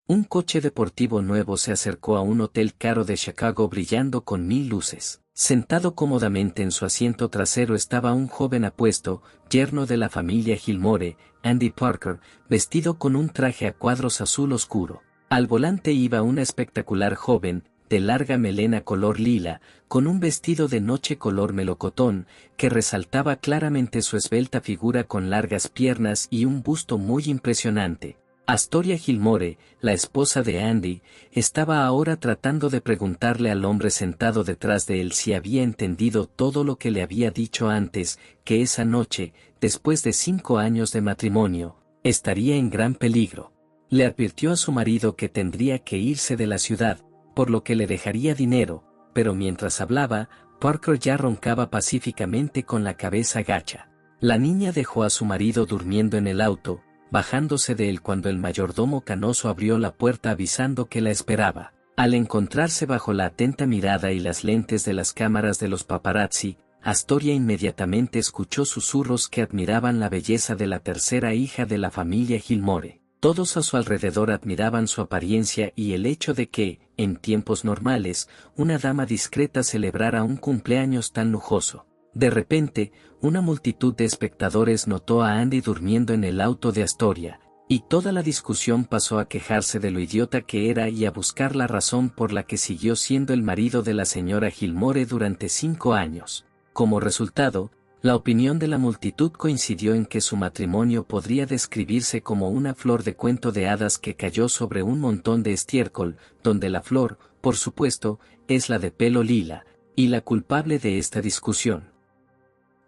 Un coche deportivo nuevo se acercó a un hotel caro de Chicago brillando con 1000 luces. Sentado cómodamente en su asiento trasero estaba un joven apuesto, yerno de la familia Gilmore, Andy Parker, vestido con un traje a cuadros azul oscuro. Al volante iba una espectacular joven, de larga melena color lila, con un vestido de noche color melocotón, que resaltaba claramente su esbelta figura con largas piernas y un busto muy impresionante. Astoria Gilmore, la esposa de Andy, estaba ahora tratando de preguntarle al hombre sentado detrás de él si había entendido todo lo que le había dicho antes, que esa noche, después de 5 años de matrimonio, estaría en gran peligro. Le advirtió a su marido que tendría que irse de la ciudad, por lo que le dejaría dinero, pero mientras hablaba, Parker ya roncaba pacíficamente con la cabeza gacha. La niña dejó a su marido durmiendo en el auto, bajándose de él cuando el mayordomo canoso abrió la puerta avisando que la esperaba. Al encontrarse bajo la atenta mirada y las lentes de las cámaras de los paparazzi, Astoria inmediatamente escuchó susurros que admiraban la belleza de la tercera hija de la familia Gilmore. Todos a su alrededor admiraban su apariencia y el hecho de que, en tiempos normales, una dama discreta celebrara un cumpleaños tan lujoso. De repente, una multitud de espectadores notó a Andy durmiendo en el auto de Astoria, y toda la discusión pasó a quejarse de lo idiota que era y a buscar la razón por la que siguió siendo el marido de la señora Gilmore durante 5 años. Como resultado, la opinión de la multitud coincidió en que su matrimonio podría describirse como una flor de cuento de hadas que cayó sobre un montón de estiércol, donde la flor, por supuesto, es la de pelo lila, y la culpable de esta discusión.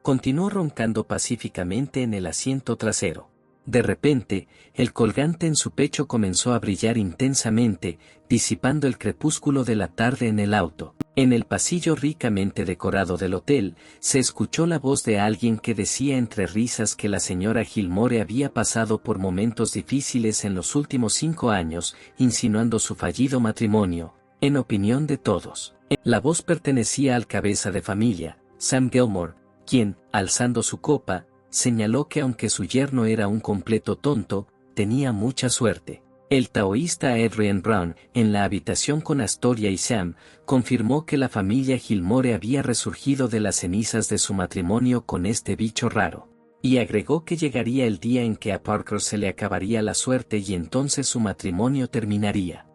Continuó roncando pacíficamente en el asiento trasero. De repente, el colgante en su pecho comenzó a brillar intensamente, disipando el crepúsculo de la tarde en el auto. En el pasillo ricamente decorado del hotel, se escuchó la voz de alguien que decía entre risas que la señora Gilmore había pasado por momentos difíciles en los últimos 5 años, insinuando su fallido matrimonio, en opinión de todos. La voz pertenecía al cabeza de familia, Sam Gilmore, quien, alzando su copa, señaló que aunque su yerno era un completo tonto, tenía mucha suerte. El taoísta Adrian Brown, en la habitación con Astoria y Sam, confirmó que la familia Gilmore había resurgido de las cenizas de su matrimonio con este bicho raro. Y agregó que llegaría el día en que a Parker se le acabaría la suerte y entonces su matrimonio terminaría.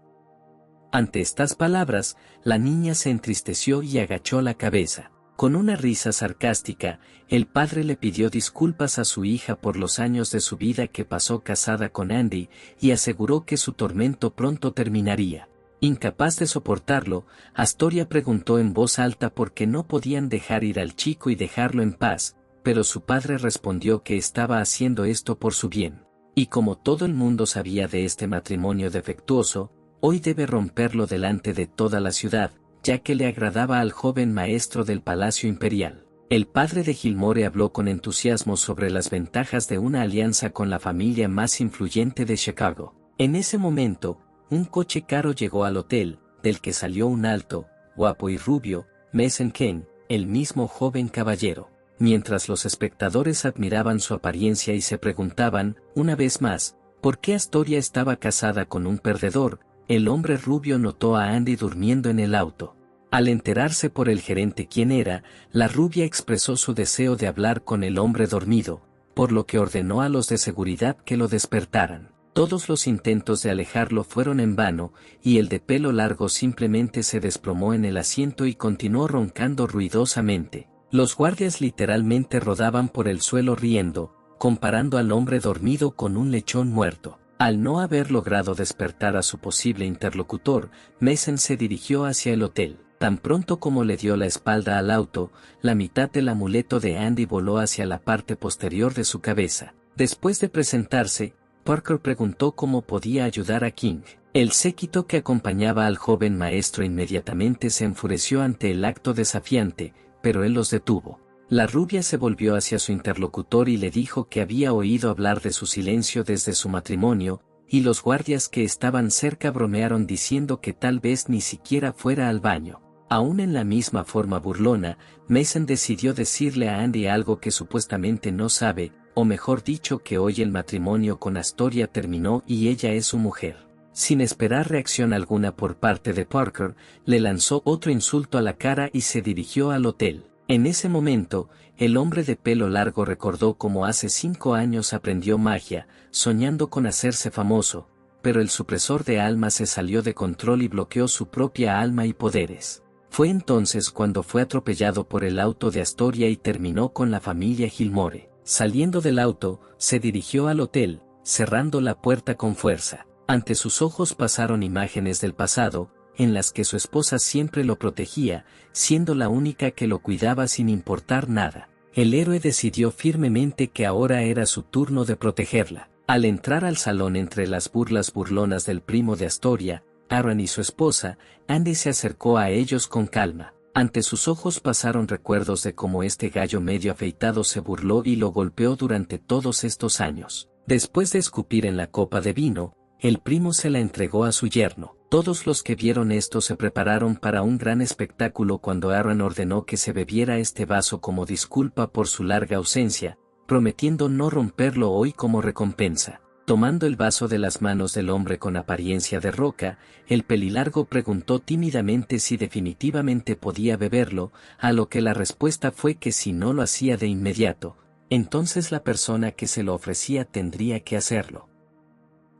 Ante estas palabras, la niña se entristeció y agachó la cabeza. Con una risa sarcástica, el padre le pidió disculpas a su hija por los años de su vida que pasó casada con Andy, y aseguró que su tormento pronto terminaría. Incapaz de soportarlo, Astoria preguntó en voz alta por qué no podían dejar ir al chico y dejarlo en paz, pero su padre respondió que estaba haciendo esto por su bien. Y como todo el mundo sabía de este matrimonio defectuoso, hoy debe romperlo delante de toda la ciudad, ya que le agradaba al joven maestro del Palacio Imperial. El padre de Gilmore habló con entusiasmo sobre las ventajas de una alianza con la familia más influyente de Chicago. En ese momento, un coche caro llegó al hotel, del que salió un alto, guapo y rubio, Mason Kane, el mismo joven caballero. Mientras los espectadores admiraban su apariencia y se preguntaban, una vez más, ¿por qué Astoria estaba casada con un perdedor? El hombre rubio notó a Andy durmiendo en el auto. Al enterarse por el gerente quién era, la rubia expresó su deseo de hablar con el hombre dormido, por lo que ordenó a los de seguridad que lo despertaran. Todos los intentos de alejarlo fueron en vano, y el de pelo largo simplemente se desplomó en el asiento y continuó roncando ruidosamente. Los guardias literalmente rodaban por el suelo riendo, comparando al hombre dormido con un lechón muerto. Al no haber logrado despertar a su posible interlocutor, Mason se dirigió hacia el hotel. Tan pronto como le dio la espalda al auto, la mitad del amuleto de Andy voló hacia la parte posterior de su cabeza. Después de presentarse, Parker preguntó cómo podía ayudar a King. El séquito que acompañaba al joven maestro inmediatamente se enfureció ante el acto desafiante, pero él los detuvo. La rubia se volvió hacia su interlocutor y le dijo que había oído hablar de su silencio desde su matrimonio, y los guardias que estaban cerca bromearon diciendo que tal vez ni siquiera fuera al baño. Aún en la misma forma burlona, Mason decidió decirle a Andy algo que supuestamente no sabe, o mejor dicho que hoy el matrimonio con Astoria terminó y ella es su mujer. Sin esperar reacción alguna por parte de Parker, le lanzó otro insulto a la cara y se dirigió al hotel. En ese momento, el hombre de pelo largo recordó cómo hace 5 años aprendió magia, soñando con hacerse famoso, pero el supresor de alma se salió de control y bloqueó su propia alma y poderes. Fue entonces cuando fue atropellado por el auto de Astoria y terminó con la familia Gilmore. Saliendo del auto, se dirigió al hotel, cerrando la puerta con fuerza. Ante sus ojos pasaron imágenes del pasado, en las que su esposa siempre lo protegía, siendo la única que lo cuidaba sin importar nada. El héroe decidió firmemente que ahora era su turno de protegerla. Al entrar al salón entre las burlas burlonas del primo de Astoria, Aaron y su esposa, Andy se acercó a ellos con calma. Ante sus ojos pasaron recuerdos de cómo este gallo medio afeitado se burló y lo golpeó durante todos estos años. Después de escupir en la copa de vino, el primo se la entregó a su yerno. Todos los que vieron esto se prepararon para un gran espectáculo cuando Aaron ordenó que se bebiera este vaso como disculpa por su larga ausencia, prometiendo no romperlo hoy como recompensa. Tomando el vaso de las manos del hombre con apariencia de roca, el pelilargo preguntó tímidamente si definitivamente podía beberlo, a lo que la respuesta fue que si no lo hacía de inmediato, entonces la persona que se lo ofrecía tendría que hacerlo.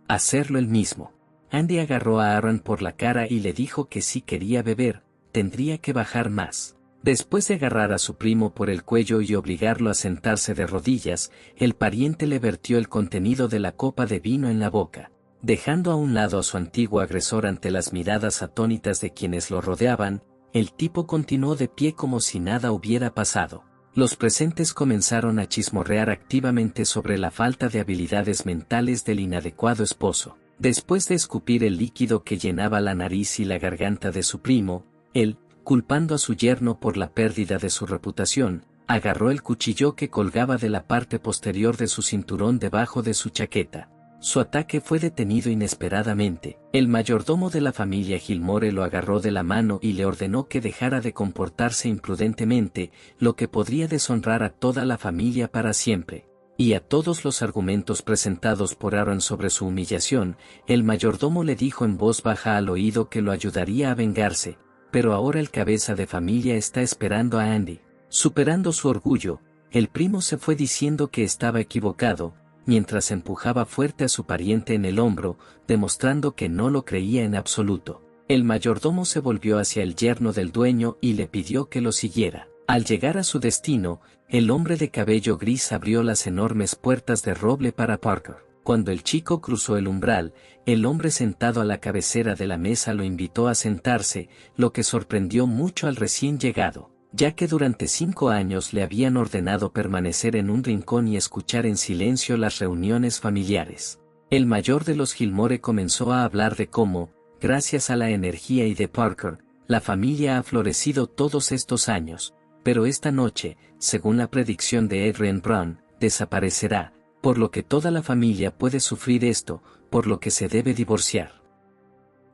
Hacerlo él mismo. Andy agarró a Aaron por la cara y le dijo que si quería beber, tendría que bajar más. Después de agarrar a su primo por el cuello y obligarlo a sentarse de rodillas, el pariente le vertió el contenido de la copa de vino en la boca. Dejando a un lado a su antiguo agresor ante las miradas atónitas de quienes lo rodeaban, el tipo continuó de pie como si nada hubiera pasado. Los presentes comenzaron a chismorrear activamente sobre la falta de habilidades mentales del inadecuado esposo. Después de escupir el líquido que llenaba la nariz y la garganta de su primo, él, culpando a su yerno por la pérdida de su reputación, agarró el cuchillo que colgaba de la parte posterior de su cinturón debajo de su chaqueta. Su ataque fue detenido inesperadamente. El mayordomo de la familia Gilmore lo agarró de la mano y le ordenó que dejara de comportarse imprudentemente, lo que podría deshonrar a toda la familia para siempre. Y a todos los argumentos presentados por Aaron sobre su humillación, el mayordomo le dijo en voz baja al oído que lo ayudaría a vengarse, pero ahora el cabeza de familia está esperando a Andy. Superando su orgullo, el primo se fue diciendo que estaba equivocado, mientras empujaba fuerte a su pariente en el hombro, demostrando que no lo creía en absoluto. El mayordomo se volvió hacia el yerno del dueño y le pidió que lo siguiera. Al llegar a su destino, el hombre de cabello gris abrió las enormes puertas de roble para Parker. Cuando el chico cruzó el umbral, el hombre sentado a la cabecera de la mesa lo invitó a sentarse, lo que sorprendió mucho al recién llegado, ya que durante 5 años le habían ordenado permanecer en un rincón y escuchar en silencio las reuniones familiares. El mayor de los Gilmore comenzó a hablar de cómo, gracias a la energía y de Parker, la familia ha florecido todos estos años, pero esta noche, según la predicción de Adrian Brown, desaparecerá, por lo que toda la familia puede sufrir esto, por lo que se debe divorciar.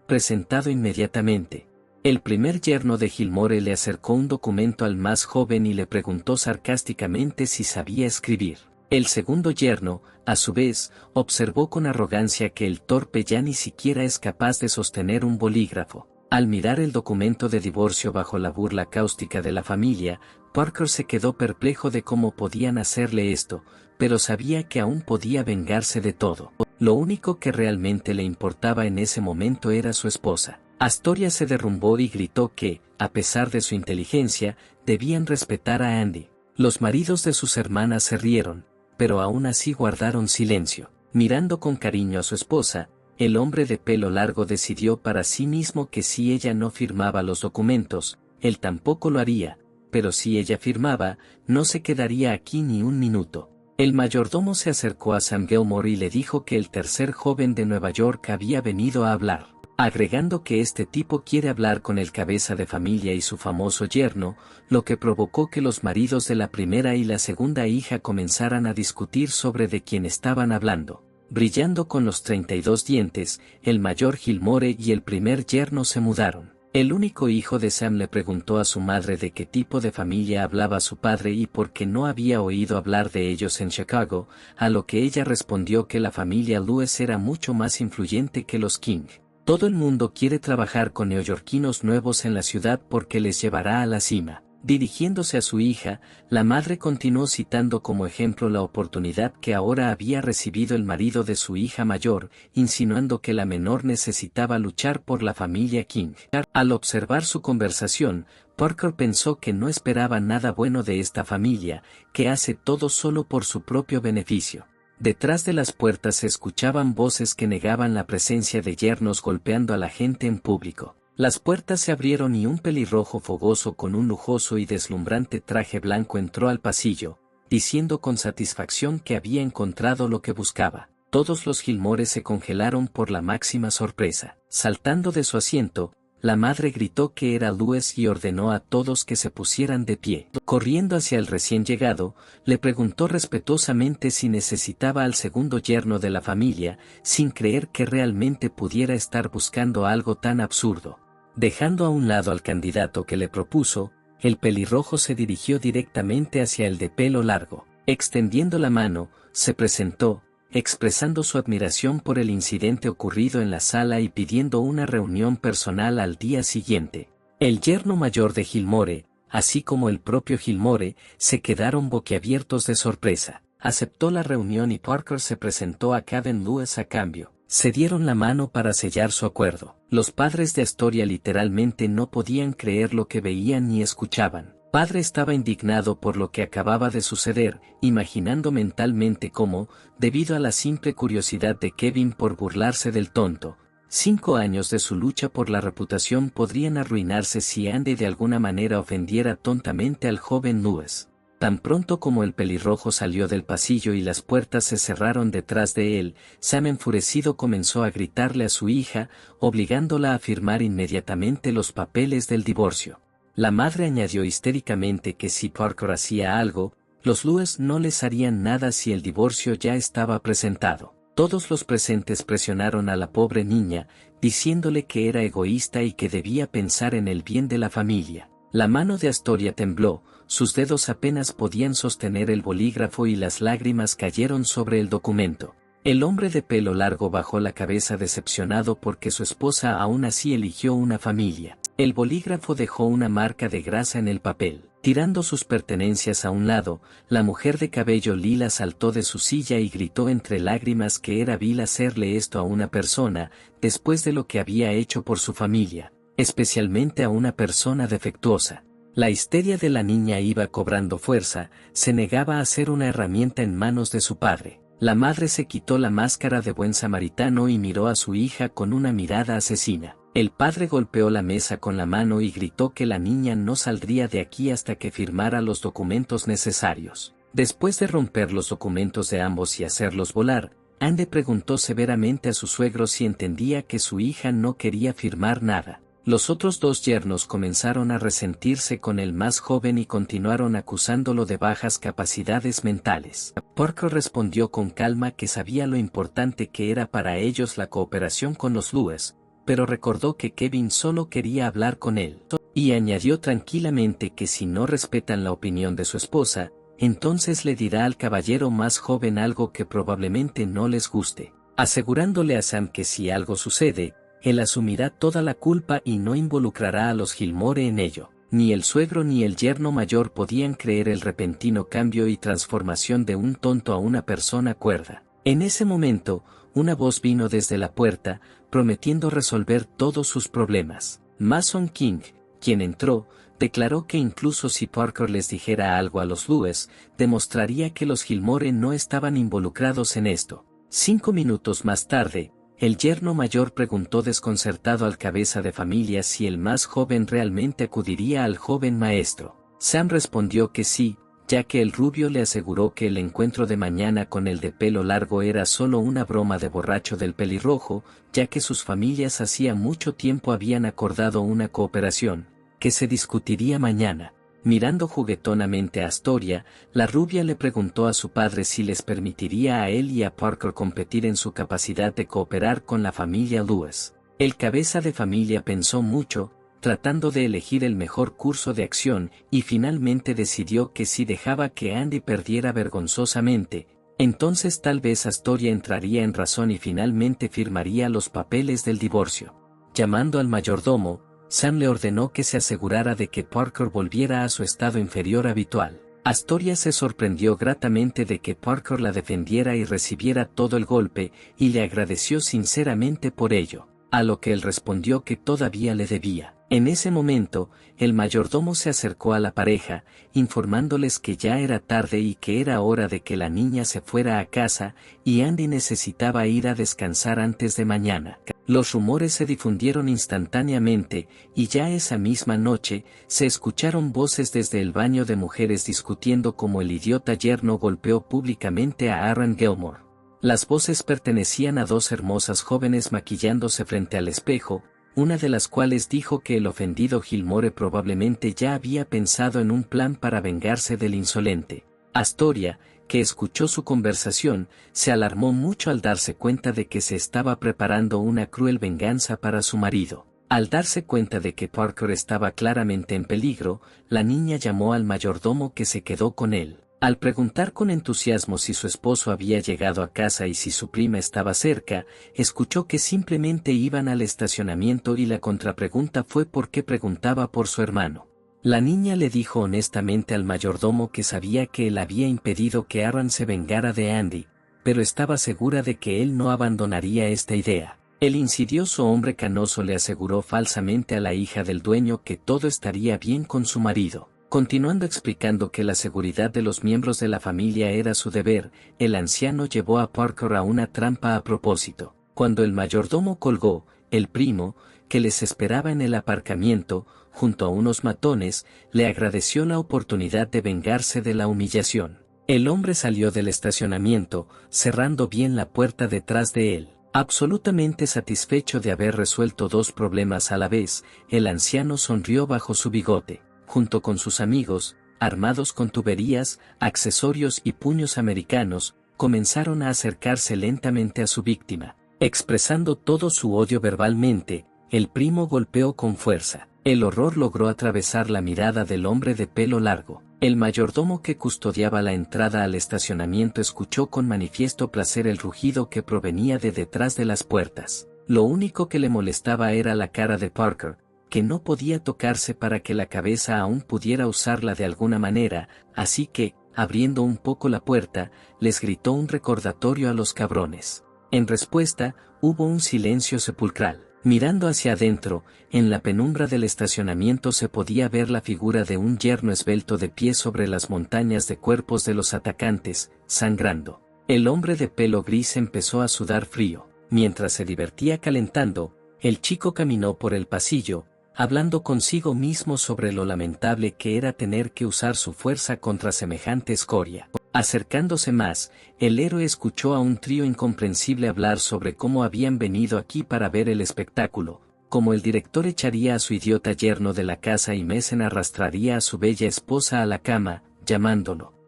Presentado inmediatamente. El primer yerno de Gilmore le acercó un documento al más joven y le preguntó sarcásticamente si sabía escribir. El segundo yerno, a su vez, observó con arrogancia que el torpe ya ni siquiera es capaz de sostener un bolígrafo. Al mirar el documento de divorcio bajo la burla cáustica de la familia, Parker se quedó perplejo de cómo podían hacerle esto, pero sabía que aún podía vengarse de todo. Lo único que realmente le importaba en ese momento era su esposa. Astoria se derrumbó y gritó que, a pesar de su inteligencia, debían respetar a Andy. Los maridos de sus hermanas se rieron, pero aún así guardaron silencio. Mirando con cariño a su esposa, el hombre de pelo largo decidió para sí mismo que si ella no firmaba los documentos, él tampoco lo haría, pero si ella firmaba, no se quedaría aquí ni un minuto. El mayordomo se acercó a Sam Gilmore y le dijo que el tercer joven de Nueva York había venido a hablar, agregando que este tipo quiere hablar con el cabeza de familia y su famoso yerno, lo que provocó que los maridos de la primera y la segunda hija comenzaran a discutir sobre de quién estaban hablando. Brillando con los 32 dientes, el mayor Gilmore y el primer yerno se mudaron. El único hijo de Sam le preguntó a su madre de qué tipo de familia hablaba su padre y por qué no había oído hablar de ellos en Chicago, a lo que ella respondió que la familia Lewis era mucho más influyente que los King. Todo el mundo quiere trabajar con neoyorquinos nuevos en la ciudad porque les llevará a la cima. Dirigiéndose a su hija, la madre continuó citando como ejemplo la oportunidad que ahora había recibido el marido de su hija mayor, insinuando que la menor necesitaba luchar por la familia King. Al observar su conversación, Parker pensó que no esperaba nada bueno de esta familia, que hace todo solo por su propio beneficio. Detrás de las puertas se escuchaban voces que negaban la presencia de yernos golpeando a la gente en público. Las puertas se abrieron y un pelirrojo fogoso con un lujoso y deslumbrante traje blanco entró al pasillo, diciendo con satisfacción que había encontrado lo que buscaba. Todos los Gilmore se congelaron por la máxima sorpresa. Saltando de su asiento, la madre gritó que era Lewis y ordenó a todos que se pusieran de pie. Corriendo hacia el recién llegado, le preguntó respetuosamente si necesitaba al segundo yerno de la familia, sin creer que realmente pudiera estar buscando algo tan absurdo. Dejando a un lado al candidato que le propuso, el pelirrojo se dirigió directamente hacia el de pelo largo. Extendiendo la mano, se presentó, expresando su admiración por el incidente ocurrido en la sala y pidiendo una reunión personal al día siguiente. El yerno mayor de Gilmore, así como el propio Gilmore, se quedaron boquiabiertos de sorpresa. Aceptó la reunión y Parker se presentó a Kevin Lewis a cambio. Se dieron la mano para sellar su acuerdo. Los padres de Astoria literalmente no podían creer lo que veían ni escuchaban. Padre estaba indignado por lo que acababa de suceder, imaginando mentalmente cómo, debido a la simple curiosidad de Kevin por burlarse del tonto, 5 años de su lucha por la reputación podrían arruinarse si Andy de alguna manera ofendiera tontamente al joven Lewis. Tan pronto como el pelirrojo salió del pasillo y las puertas se cerraron detrás de él, Sam enfurecido comenzó a gritarle a su hija, obligándola a firmar inmediatamente los papeles del divorcio. La madre añadió histéricamente que si Parker hacía algo, los Lewis no les harían nada si el divorcio ya estaba presentado. Todos los presentes presionaron a la pobre niña, diciéndole que era egoísta y que debía pensar en el bien de la familia. La mano de Astoria tembló, sus dedos apenas podían sostener el bolígrafo y las lágrimas cayeron sobre el documento. El hombre de pelo largo bajó la cabeza decepcionado porque su esposa aún así eligió una familia. El bolígrafo dejó una marca de grasa en el papel. Tirando sus pertenencias a un lado, la mujer de cabello lila saltó de su silla y gritó entre lágrimas que era vil hacerle esto a una persona, después de lo que había hecho por su familia, especialmente a una persona defectuosa. La histeria de la niña iba cobrando fuerza, se negaba a ser una herramienta en manos de su padre. La madre se quitó la máscara de buen samaritano y miró a su hija con una mirada asesina. El padre golpeó la mesa con la mano y gritó que la niña no saldría de aquí hasta que firmara los documentos necesarios. Después de romper los documentos de ambos y hacerlos volar, Andy preguntó severamente a su suegro si entendía que su hija no quería firmar nada. Los otros dos yernos comenzaron a resentirse con el más joven y continuaron acusándolo de bajas capacidades mentales. Parker respondió con calma que sabía lo importante que era para ellos la cooperación con los Lewis, pero recordó que Kevin solo quería hablar con él, y añadió tranquilamente que si no respetan la opinión de su esposa, entonces le dirá al caballero más joven algo que probablemente no les guste, asegurándole a Sam que si algo sucede, él asumirá toda la culpa y no involucrará a los Gilmore en ello. Ni el suegro ni el yerno mayor podían creer el repentino cambio y transformación de un tonto a una persona cuerda. En ese momento, una voz vino desde la puerta, prometiendo resolver todos sus problemas. Mason King, quien entró, declaró que incluso si Parker les dijera algo a los Lewis, demostraría que los Gilmore no estaban involucrados en esto. 5 minutos más tarde, el yerno mayor preguntó desconcertado al cabeza de familia si el más joven realmente acudiría al joven maestro. Sam respondió que sí, ya que el rubio le aseguró que el encuentro de mañana con el de pelo largo era solo una broma de borracho del pelirrojo, ya que sus familias hacía mucho tiempo habían acordado una cooperación, que se discutiría mañana. Mirando juguetonamente a Astoria, la rubia le preguntó a su padre si les permitiría a él y a Parker competir en su capacidad de cooperar con la familia Lewis. El cabeza de familia pensó mucho, tratando de elegir el mejor curso de acción, y finalmente decidió que si dejaba que Andy perdiera vergonzosamente, entonces tal vez Astoria entraría en razón y finalmente firmaría los papeles del divorcio. Llamando al mayordomo, Sam le ordenó que se asegurara de que Parker volviera a su estado inferior habitual. Astoria se sorprendió gratamente de que Parker la defendiera y recibiera todo el golpe, y le agradeció sinceramente por ello, a lo que él respondió que todavía le debía. En ese momento, el mayordomo se acercó a la pareja, informándoles que ya era tarde y que era hora de que la niña se fuera a casa, y Andy necesitaba ir a descansar antes de mañana. Los rumores se difundieron instantáneamente, y ya esa misma noche, se escucharon voces desde el baño de mujeres discutiendo cómo el idiota yerno golpeó públicamente a Aaron Gilmore. Las voces pertenecían a dos hermosas jóvenes maquillándose frente al espejo, una de las cuales dijo que el ofendido Gilmore probablemente ya había pensado en un plan para vengarse del insolente. Astoria, que escuchó su conversación, se alarmó mucho al darse cuenta de que se estaba preparando una cruel venganza para su marido. Al darse cuenta de que Parker estaba claramente en peligro, la niña llamó al mayordomo que se quedó con él. Al preguntar con entusiasmo si su esposo había llegado a casa y si su prima estaba cerca, escuchó que simplemente iban al estacionamiento y la contrapregunta fue por qué preguntaba por su hermano. La niña le dijo honestamente al mayordomo que sabía que él había impedido que Aaron se vengara de Andy, pero estaba segura de que él no abandonaría esta idea. El insidioso hombre canoso le aseguró falsamente a la hija del dueño que todo estaría bien con su marido. Continuando explicando que la seguridad de los miembros de la familia era su deber, el anciano llevó a Parker a una trampa a propósito. Cuando el mayordomo colgó, el primo, que les esperaba en el aparcamiento, junto a unos matones, le agradeció la oportunidad de vengarse de la humillación. El hombre salió del estacionamiento, cerrando bien la puerta detrás de él. Absolutamente satisfecho de haber resuelto dos problemas a la vez, el anciano sonrió bajo su bigote. Junto con sus amigos, armados con tuberías, accesorios y puños americanos, comenzaron a acercarse lentamente a su víctima. Expresando todo su odio verbalmente, el primo golpeó con fuerza. El horror logró atravesar la mirada del hombre de pelo largo. El mayordomo que custodiaba la entrada al estacionamiento escuchó con manifiesto placer el rugido que provenía de detrás de las puertas. Lo único que le molestaba era la cara de Parker, que no podía tocarse para que la cabeza aún pudiera usarla de alguna manera, así que, abriendo un poco la puerta, les gritó un recordatorio a los cabrones. En respuesta, hubo un silencio sepulcral. Mirando hacia adentro, en la penumbra del estacionamiento se podía ver la figura de un yerno esbelto de pie sobre las montañas de cuerpos de los atacantes, sangrando. El hombre de pelo gris empezó a sudar frío. Mientras se divertía calentando, el chico caminó por el pasillo, hablando consigo mismo sobre lo lamentable que era tener que usar su fuerza contra semejante escoria. Acercándose más, el héroe escuchó a un trío incomprensible hablar sobre cómo habían venido aquí para ver el espectáculo, cómo el director echaría a su idiota yerno de la casa y Mason arrastraría a su bella esposa a la cama, llamándolo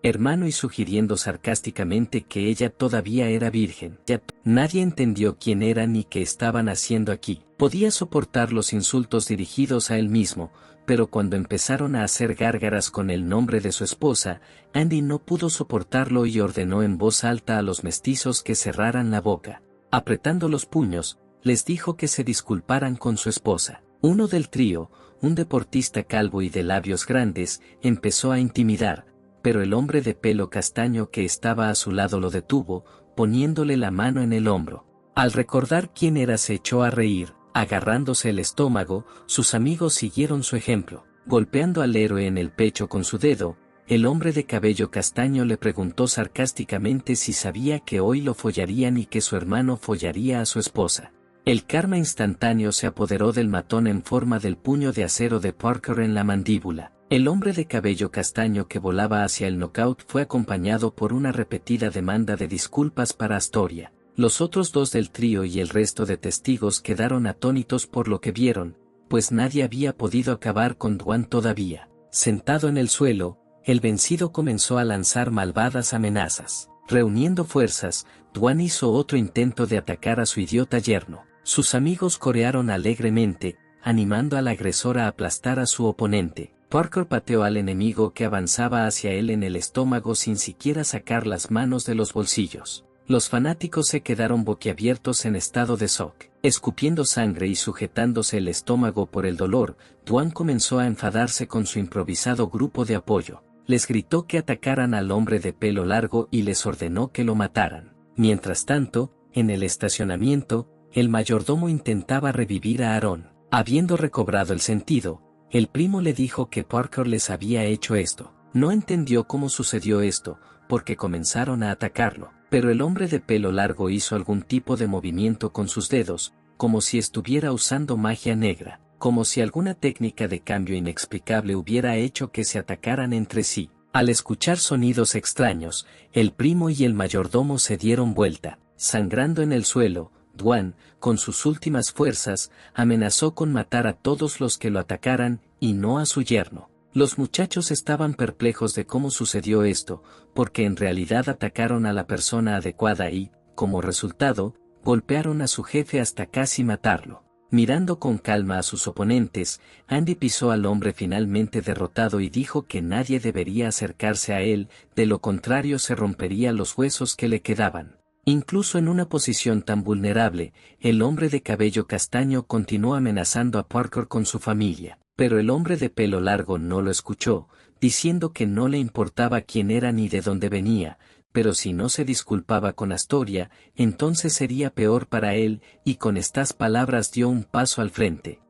hermano y sugiriendo sarcásticamente que ella todavía era virgen. Nadie entendió quién era ni qué estaban haciendo aquí. Podía soportar los insultos dirigidos a él mismo, pero cuando empezaron a hacer gárgaras con el nombre de su esposa, Andy no pudo soportarlo y ordenó en voz alta a los mestizos que cerraran la boca. Apretando los puños, les dijo que se disculparan con su esposa. Uno del trío, un deportista calvo y de labios grandes, empezó a intimidar, pero el hombre de pelo castaño que estaba a su lado lo detuvo, poniéndole la mano en el hombro. Al recordar quién era se echó a reír, agarrándose el estómago. Sus amigos siguieron su ejemplo. Golpeando al héroe en el pecho con su dedo, el hombre de cabello castaño le preguntó sarcásticamente si sabía que hoy lo follarían y que su hermano follaría a su esposa. El karma instantáneo se apoderó del matón en forma del puño de acero de Parker en la mandíbula. El hombre de cabello castaño que volaba hacia el knockout fue acompañado por una repetida demanda de disculpas para Astoria. Los otros dos del trío y el resto de testigos quedaron atónitos por lo que vieron, pues nadie había podido acabar con Dwan todavía. Sentado en el suelo, el vencido comenzó a lanzar malvadas amenazas. Reuniendo fuerzas, Dwan hizo otro intento de atacar a su idiota yerno. Sus amigos corearon alegremente, animando al agresor a aplastar a su oponente. Parker pateó al enemigo que avanzaba hacia él en el estómago sin siquiera sacar las manos de los bolsillos. Los fanáticos se quedaron boquiabiertos en estado de shock. Escupiendo sangre y sujetándose el estómago por el dolor, Dwan comenzó a enfadarse con su improvisado grupo de apoyo. Les gritó que atacaran al hombre de pelo largo y les ordenó que lo mataran. Mientras tanto, en el estacionamiento, el mayordomo intentaba revivir a Aaron. Habiendo recobrado el sentido, el primo le dijo que Parker les había hecho esto. No entendió cómo sucedió esto, porque comenzaron a atacarlo, pero el hombre de pelo largo hizo algún tipo de movimiento con sus dedos, como si estuviera usando magia negra, como si alguna técnica de cambio inexplicable hubiera hecho que se atacaran entre sí. Al escuchar sonidos extraños, el primo y el mayordomo se dieron vuelta. Sangrando en el suelo, Dwan, con sus últimas fuerzas, amenazó con matar a todos los que lo atacaran, y no a su yerno. Los muchachos estaban perplejos de cómo sucedió esto, porque en realidad atacaron a la persona adecuada y, como resultado, golpearon a su jefe hasta casi matarlo. Mirando con calma a sus oponentes, Andy pisó al hombre finalmente derrotado y dijo que nadie debería acercarse a él, de lo contrario se rompería los huesos que le quedaban. Incluso en una posición tan vulnerable, el hombre de cabello castaño continuó amenazando a Parker con su familia, pero el hombre de pelo largo no lo escuchó, diciendo que no le importaba quién era ni de dónde venía, pero si no se disculpaba con Astoria, entonces sería peor para él, y con estas palabras dio un paso al frente.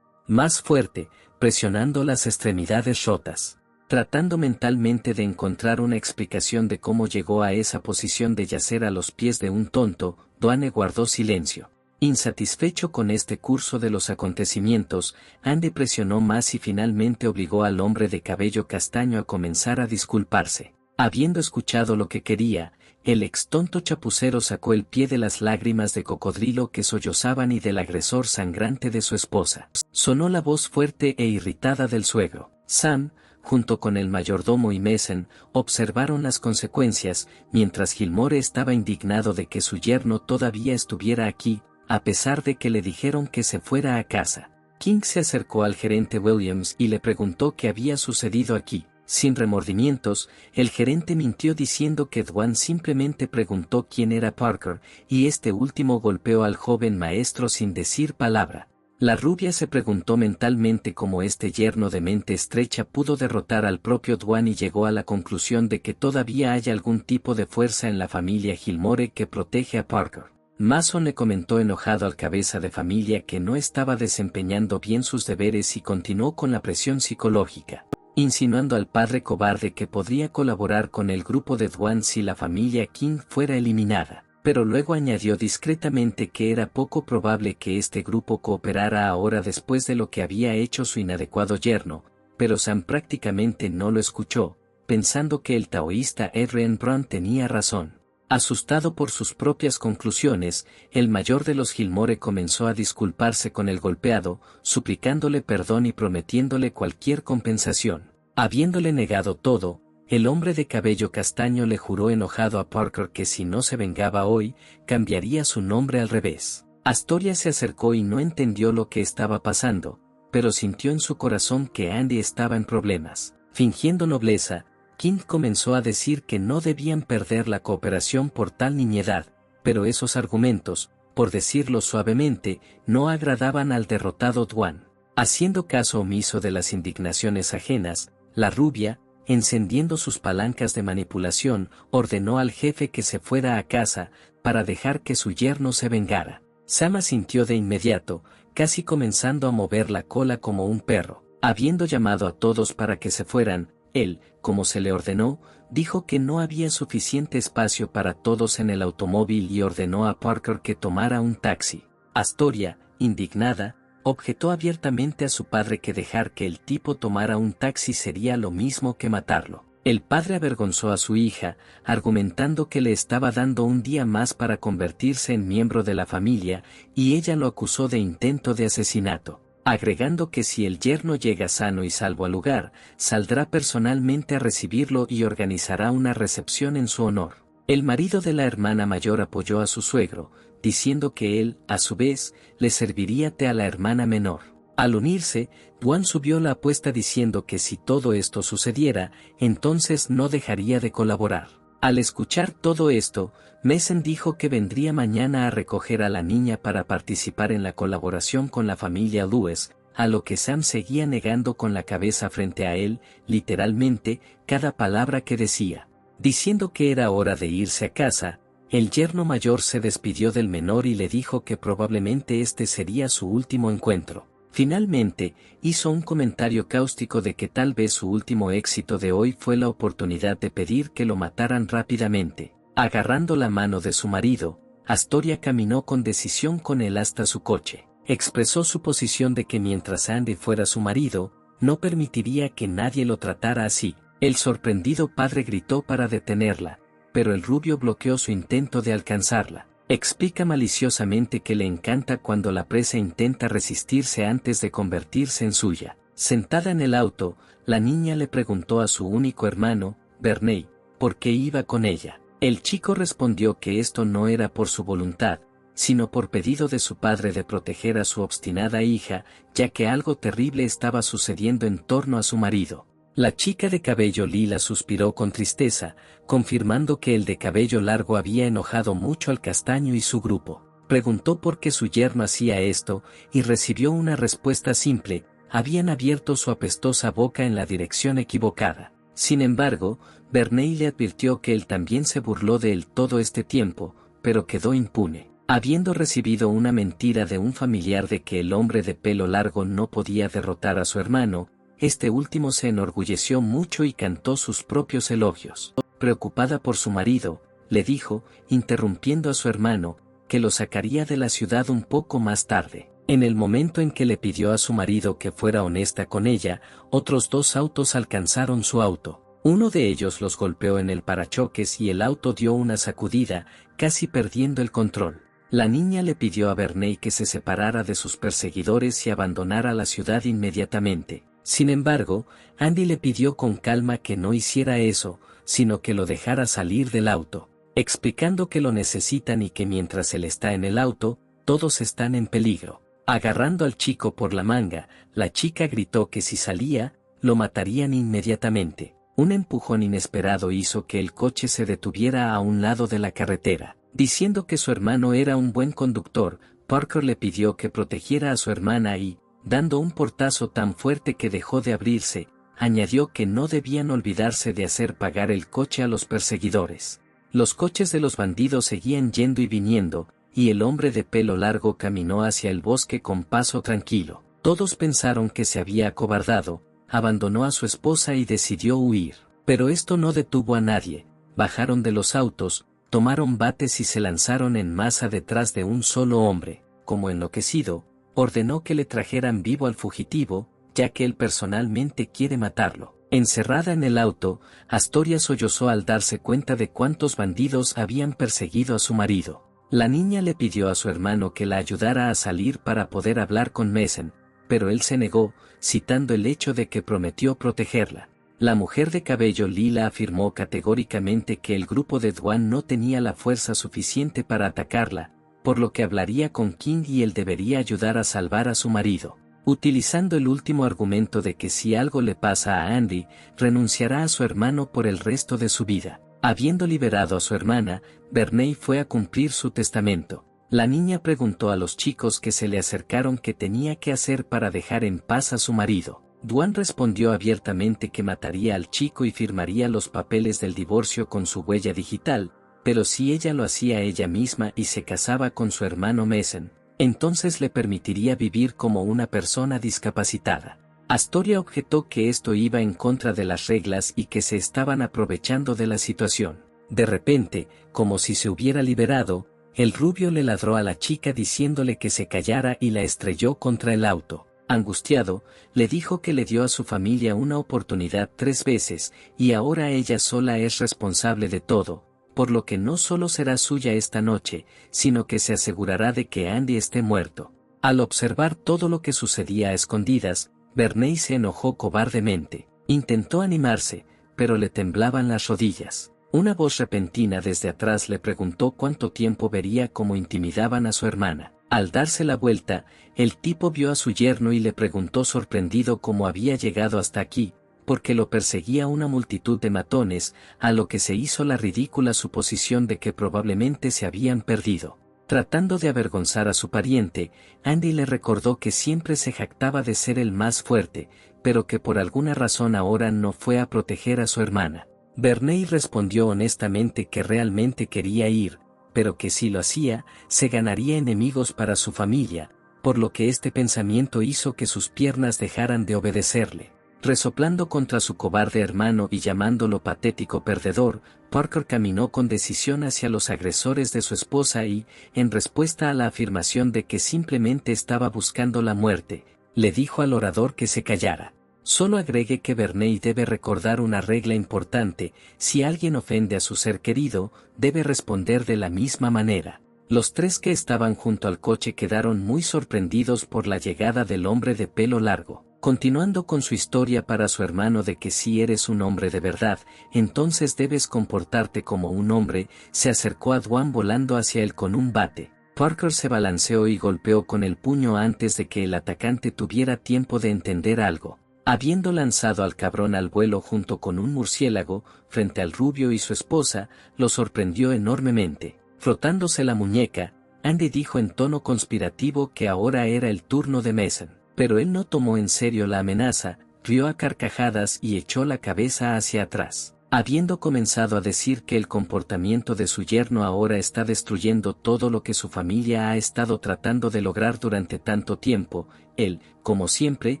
Más fuerte, presionando las extremidades rotas. Tratando mentalmente de encontrar una explicación de cómo llegó a esa posición de yacer a los pies de un tonto, Dwane guardó silencio. Insatisfecho con este curso de los acontecimientos, Andy presionó más y finalmente obligó al hombre de cabello castaño a comenzar a disculparse. Habiendo escuchado lo que quería, el ex tonto chapucero sacó el pie de las lágrimas de cocodrilo que sollozaban y del agresor sangrante de su esposa. Sonó la voz fuerte e irritada del suegro. Sam, junto con el mayordomo y Mason, observaron las consecuencias, mientras Gilmore estaba indignado de que su yerno todavía estuviera aquí, a pesar de que le dijeron que se fuera a casa. King se acercó al gerente Williams y le preguntó qué había sucedido aquí. Sin remordimientos, el gerente mintió diciendo que Dwan simplemente preguntó quién era Parker, y este último golpeó al joven maestro sin decir palabra. La rubia se preguntó mentalmente cómo este yerno de mente estrecha pudo derrotar al propio Dwan y llegó a la conclusión de que todavía hay algún tipo de fuerza en la familia Gilmore que protege a Parker. Mason le comentó enojado al cabeza de familia que no estaba desempeñando bien sus deberes y continuó con la presión psicológica, insinuando al padre cobarde que podría colaborar con el grupo de Dwan si la familia King fuera eliminada. Pero luego añadió discretamente que era poco probable que este grupo cooperara ahora después de lo que había hecho su inadecuado yerno, pero Sam prácticamente no lo escuchó, pensando que el taoísta Adrian Brown tenía razón. Asustado por sus propias conclusiones, el mayor de los Gilmore comenzó a disculparse con el golpeado, suplicándole perdón y prometiéndole cualquier compensación. Habiéndole negado todo, el hombre de cabello castaño le juró enojado a Parker que si no se vengaba hoy, cambiaría su nombre al revés. Astoria se acercó y no entendió lo que estaba pasando, pero sintió en su corazón que Andy estaba en problemas. Fingiendo nobleza, King comenzó a decir que no debían perder la cooperación por tal nimiedad, pero esos argumentos, por decirlo suavemente, no agradaban al derrotado Dwan. Haciendo caso omiso de las indignaciones ajenas, la rubia, encendiendo sus palancas de manipulación, ordenó al jefe que se fuera a casa, para dejar que su yerno se vengara. Sam asintió de inmediato, casi comenzando a mover la cola como un perro. Habiendo llamado a todos para que se fueran, él, como se le ordenó, dijo que no había suficiente espacio para todos en el automóvil y ordenó a Parker que tomara un taxi. Astoria, indignada, objetó abiertamente a su padre que dejar que el tipo tomara un taxi sería lo mismo que matarlo. El padre avergonzó a su hija, argumentando que le estaba dando un día más para convertirse en miembro de la familia, y ella lo acusó de intento de asesinato, agregando que si el yerno llega sano y salvo al lugar, saldrá personalmente a recibirlo y organizará una recepción en su honor. El marido de la hermana mayor apoyó a su suegro, diciendo que él, a su vez, le serviría té a la hermana menor. Al unirse, Dwan subió la apuesta diciendo que si todo esto sucediera, entonces no dejaría de colaborar. Al escuchar todo esto, Mason dijo que vendría mañana a recoger a la niña para participar en la colaboración con la familia Lewis, a lo que Sam seguía negando con la cabeza frente a él, literalmente, cada palabra que decía. Diciendo que era hora de irse a casa, el yerno mayor se despidió del menor y le dijo que probablemente este sería su último encuentro. Finalmente, hizo un comentario cáustico de que tal vez su último éxito de hoy fue la oportunidad de pedir que lo mataran rápidamente. Agarrando la mano de su marido, Astoria caminó con decisión con él hasta su coche. Expresó su posición de que mientras Andy fuera su marido, no permitiría que nadie lo tratara así. El sorprendido padre gritó para detenerla, pero el rubio bloqueó su intento de alcanzarla. Explica maliciosamente que le encanta cuando la presa intenta resistirse antes de convertirse en suya. Sentada en el auto, la niña le preguntó a su único hermano, Bernie, por qué iba con ella. El chico respondió que esto no era por su voluntad, sino por pedido de su padre de proteger a su obstinada hija, ya que algo terrible estaba sucediendo en torno a su marido. La chica de cabello lila suspiró con tristeza, confirmando que el de cabello largo había enojado mucho al castaño y su grupo. Preguntó por qué su yerno hacía esto, y recibió una respuesta simple: habían abierto su apestosa boca en la dirección equivocada. Sin embargo, Bernie le advirtió que él también se burló de él todo este tiempo, pero quedó impune. Habiendo recibido una mentira de un familiar de que el hombre de pelo largo no podía derrotar a su hermano, este último se enorgulleció mucho y cantó sus propios elogios. Preocupada por su marido, le dijo, interrumpiendo a su hermano, que lo sacaría de la ciudad un poco más tarde. En el momento en que le pidió a su marido que fuera honesta con ella, otros dos autos alcanzaron su auto. Uno de ellos los golpeó en el parachoques y el auto dio una sacudida, casi perdiendo el control. La niña le pidió a Bernie que se separara de sus perseguidores y abandonara la ciudad inmediatamente. Sin embargo, Andy le pidió con calma que no hiciera eso, sino que lo dejara salir del auto, explicando que lo necesitan y que mientras él está en el auto, todos están en peligro. Agarrando al chico por la manga, la chica gritó que si salía, lo matarían inmediatamente. Un empujón inesperado hizo que el coche se detuviera a un lado de la carretera. Diciendo que su hermano era un buen conductor, Parker le pidió que protegiera a su hermana y, dando un portazo tan fuerte que dejó de abrirse, añadió que no debían olvidarse de hacer pagar el coche a los perseguidores. Los coches de los bandidos seguían yendo y viniendo, y el hombre de pelo largo caminó hacia el bosque con paso tranquilo. Todos pensaron que se había acobardado, abandonó a su esposa y decidió huir. Pero esto no detuvo a nadie. Bajaron de los autos, tomaron bates y se lanzaron en masa detrás de un solo hombre. Como enloquecido, ordenó que le trajeran vivo al fugitivo, ya que él personalmente quiere matarlo. Encerrada en el auto, Astoria sollozó al darse cuenta de cuántos bandidos habían perseguido a su marido. La niña le pidió a su hermano que la ayudara a salir para poder hablar con Mason, pero él se negó, citando el hecho de que prometió protegerla. La mujer de cabello lila afirmó categóricamente que el grupo de Dwan no tenía la fuerza suficiente para atacarla, por lo que hablaría con King y él debería ayudar a salvar a su marido, utilizando el último argumento de que si algo le pasa a Andy, renunciará a su hermano por el resto de su vida. Habiendo liberado a su hermana, Bernie fue a cumplir su testamento. La niña preguntó a los chicos que se le acercaron qué tenía que hacer para dejar en paz a su marido. Dwan respondió abiertamente que mataría al chico y firmaría los papeles del divorcio con su huella digital, pero si ella lo hacía ella misma y se casaba con su hermano Mason, entonces le permitiría vivir como una persona discapacitada. Astoria objetó que esto iba en contra de las reglas y que se estaban aprovechando de la situación. De repente, como si se hubiera liberado, el rubio le ladró a la chica diciéndole que se callara y la estrelló contra el auto. Angustiado, le dijo que le dio a su familia una oportunidad 3 veces, y ahora ella sola es responsable de todo, por lo que no solo será suya esta noche, sino que se asegurará de que Andy esté muerto. Al observar todo lo que sucedía a escondidas, Bernie se enojó cobardemente. Intentó animarse, pero le temblaban las rodillas. Una voz repentina desde atrás le preguntó cuánto tiempo vería cómo intimidaban a su hermana. Al darse la vuelta, el tipo vio a su yerno y le preguntó sorprendido cómo había llegado hasta aquí, porque lo perseguía una multitud de matones, a lo que se hizo la ridícula suposición de que probablemente se habían perdido. Tratando de avergonzar a su pariente, Andy le recordó que siempre se jactaba de ser el más fuerte, pero que por alguna razón ahora no fue a proteger a su hermana. Verney respondió honestamente que realmente quería ir, pero que si lo hacía, se ganaría enemigos para su familia, por lo que este pensamiento hizo que sus piernas dejaran de obedecerle. Resoplando contra su cobarde hermano y llamándolo patético perdedor, Parker caminó con decisión hacia los agresores de su esposa y, en respuesta a la afirmación de que simplemente estaba buscando la muerte, le dijo al orador que se callara. Solo agregue que Verney debe recordar una regla importante: si alguien ofende a su ser querido, debe responder de la misma manera. Los tres que estaban junto al coche quedaron muy sorprendidos por la llegada del hombre de pelo largo. Continuando con su historia para su hermano de que si eres un hombre de verdad, entonces debes comportarte como un hombre, se acercó a Dwan volando hacia él con un bate. Parker se balanceó y golpeó con el puño antes de que el atacante tuviera tiempo de entender algo. Habiendo lanzado al cabrón al vuelo junto con un murciélago, frente al rubio y su esposa, lo sorprendió enormemente. Frotándose la muñeca, Andy dijo en tono conspirativo que ahora era el turno de Mason, pero él no tomó en serio la amenaza, rió a carcajadas y echó la cabeza hacia atrás. Habiendo comenzado a decir que el comportamiento de su yerno ahora está destruyendo todo lo que su familia ha estado tratando de lograr durante tanto tiempo, él, como siempre,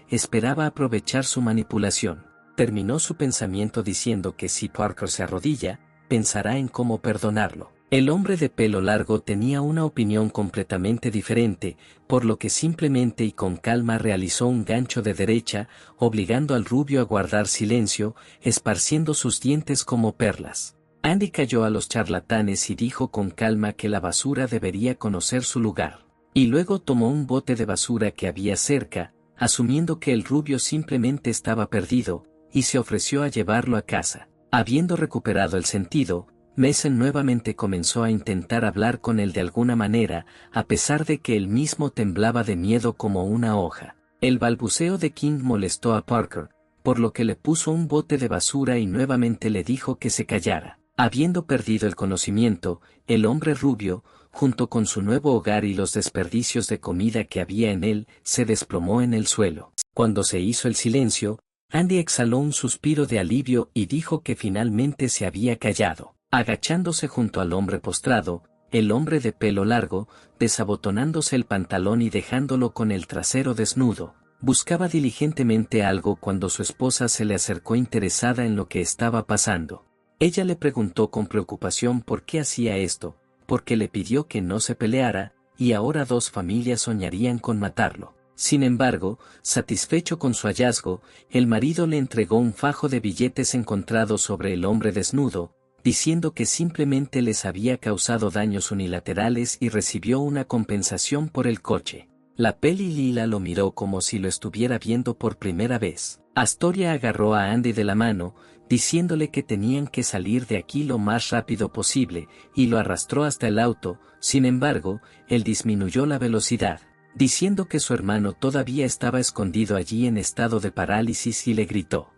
esperaba aprovechar su manipulación. Terminó su pensamiento diciendo que si Parker se arrodilla, pensará en cómo perdonarlo. El hombre de pelo largo tenía una opinión completamente diferente, por lo que simplemente y con calma realizó un gancho de derecha, obligando al rubio a guardar silencio, esparciendo sus dientes como perlas. Andy cayó a los charlatanes y dijo con calma que la basura debería conocer su lugar. Y luego tomó un bote de basura que había cerca, asumiendo que el rubio simplemente estaba perdido, y se ofreció a llevarlo a casa. Habiendo recuperado el sentido, Mason nuevamente comenzó a intentar hablar con él de alguna manera, a pesar de que él mismo temblaba de miedo como una hoja. El balbuceo de King molestó a Parker, por lo que le puso un bote de basura y nuevamente le dijo que se callara. Habiendo perdido el conocimiento, el hombre rubio, junto con su nuevo hogar y los desperdicios de comida que había en él, se desplomó en el suelo. Cuando se hizo el silencio, Andy exhaló un suspiro de alivio y dijo que finalmente se había callado. Agachándose junto al hombre postrado, el hombre de pelo largo, desabotonándose el pantalón y dejándolo con el trasero desnudo, buscaba diligentemente algo cuando su esposa se le acercó interesada en lo que estaba pasando. Ella le preguntó con preocupación por qué hacía esto, porque le pidió que no se peleara, y ahora dos familias soñarían con matarlo. Sin embargo, satisfecho con su hallazgo, el marido le entregó un fajo de billetes encontrados sobre el hombre desnudo, diciendo que simplemente les había causado daños unilaterales y recibió una compensación por el coche. La peli Lila lo miró como si lo estuviera viendo por primera vez. Astoria agarró a Andy de la mano, diciéndole que tenían que salir de aquí lo más rápido posible, y lo arrastró hasta el auto. Sin embargo, él disminuyó la velocidad, diciendo que su hermano todavía estaba escondido allí en estado de parálisis y le gritó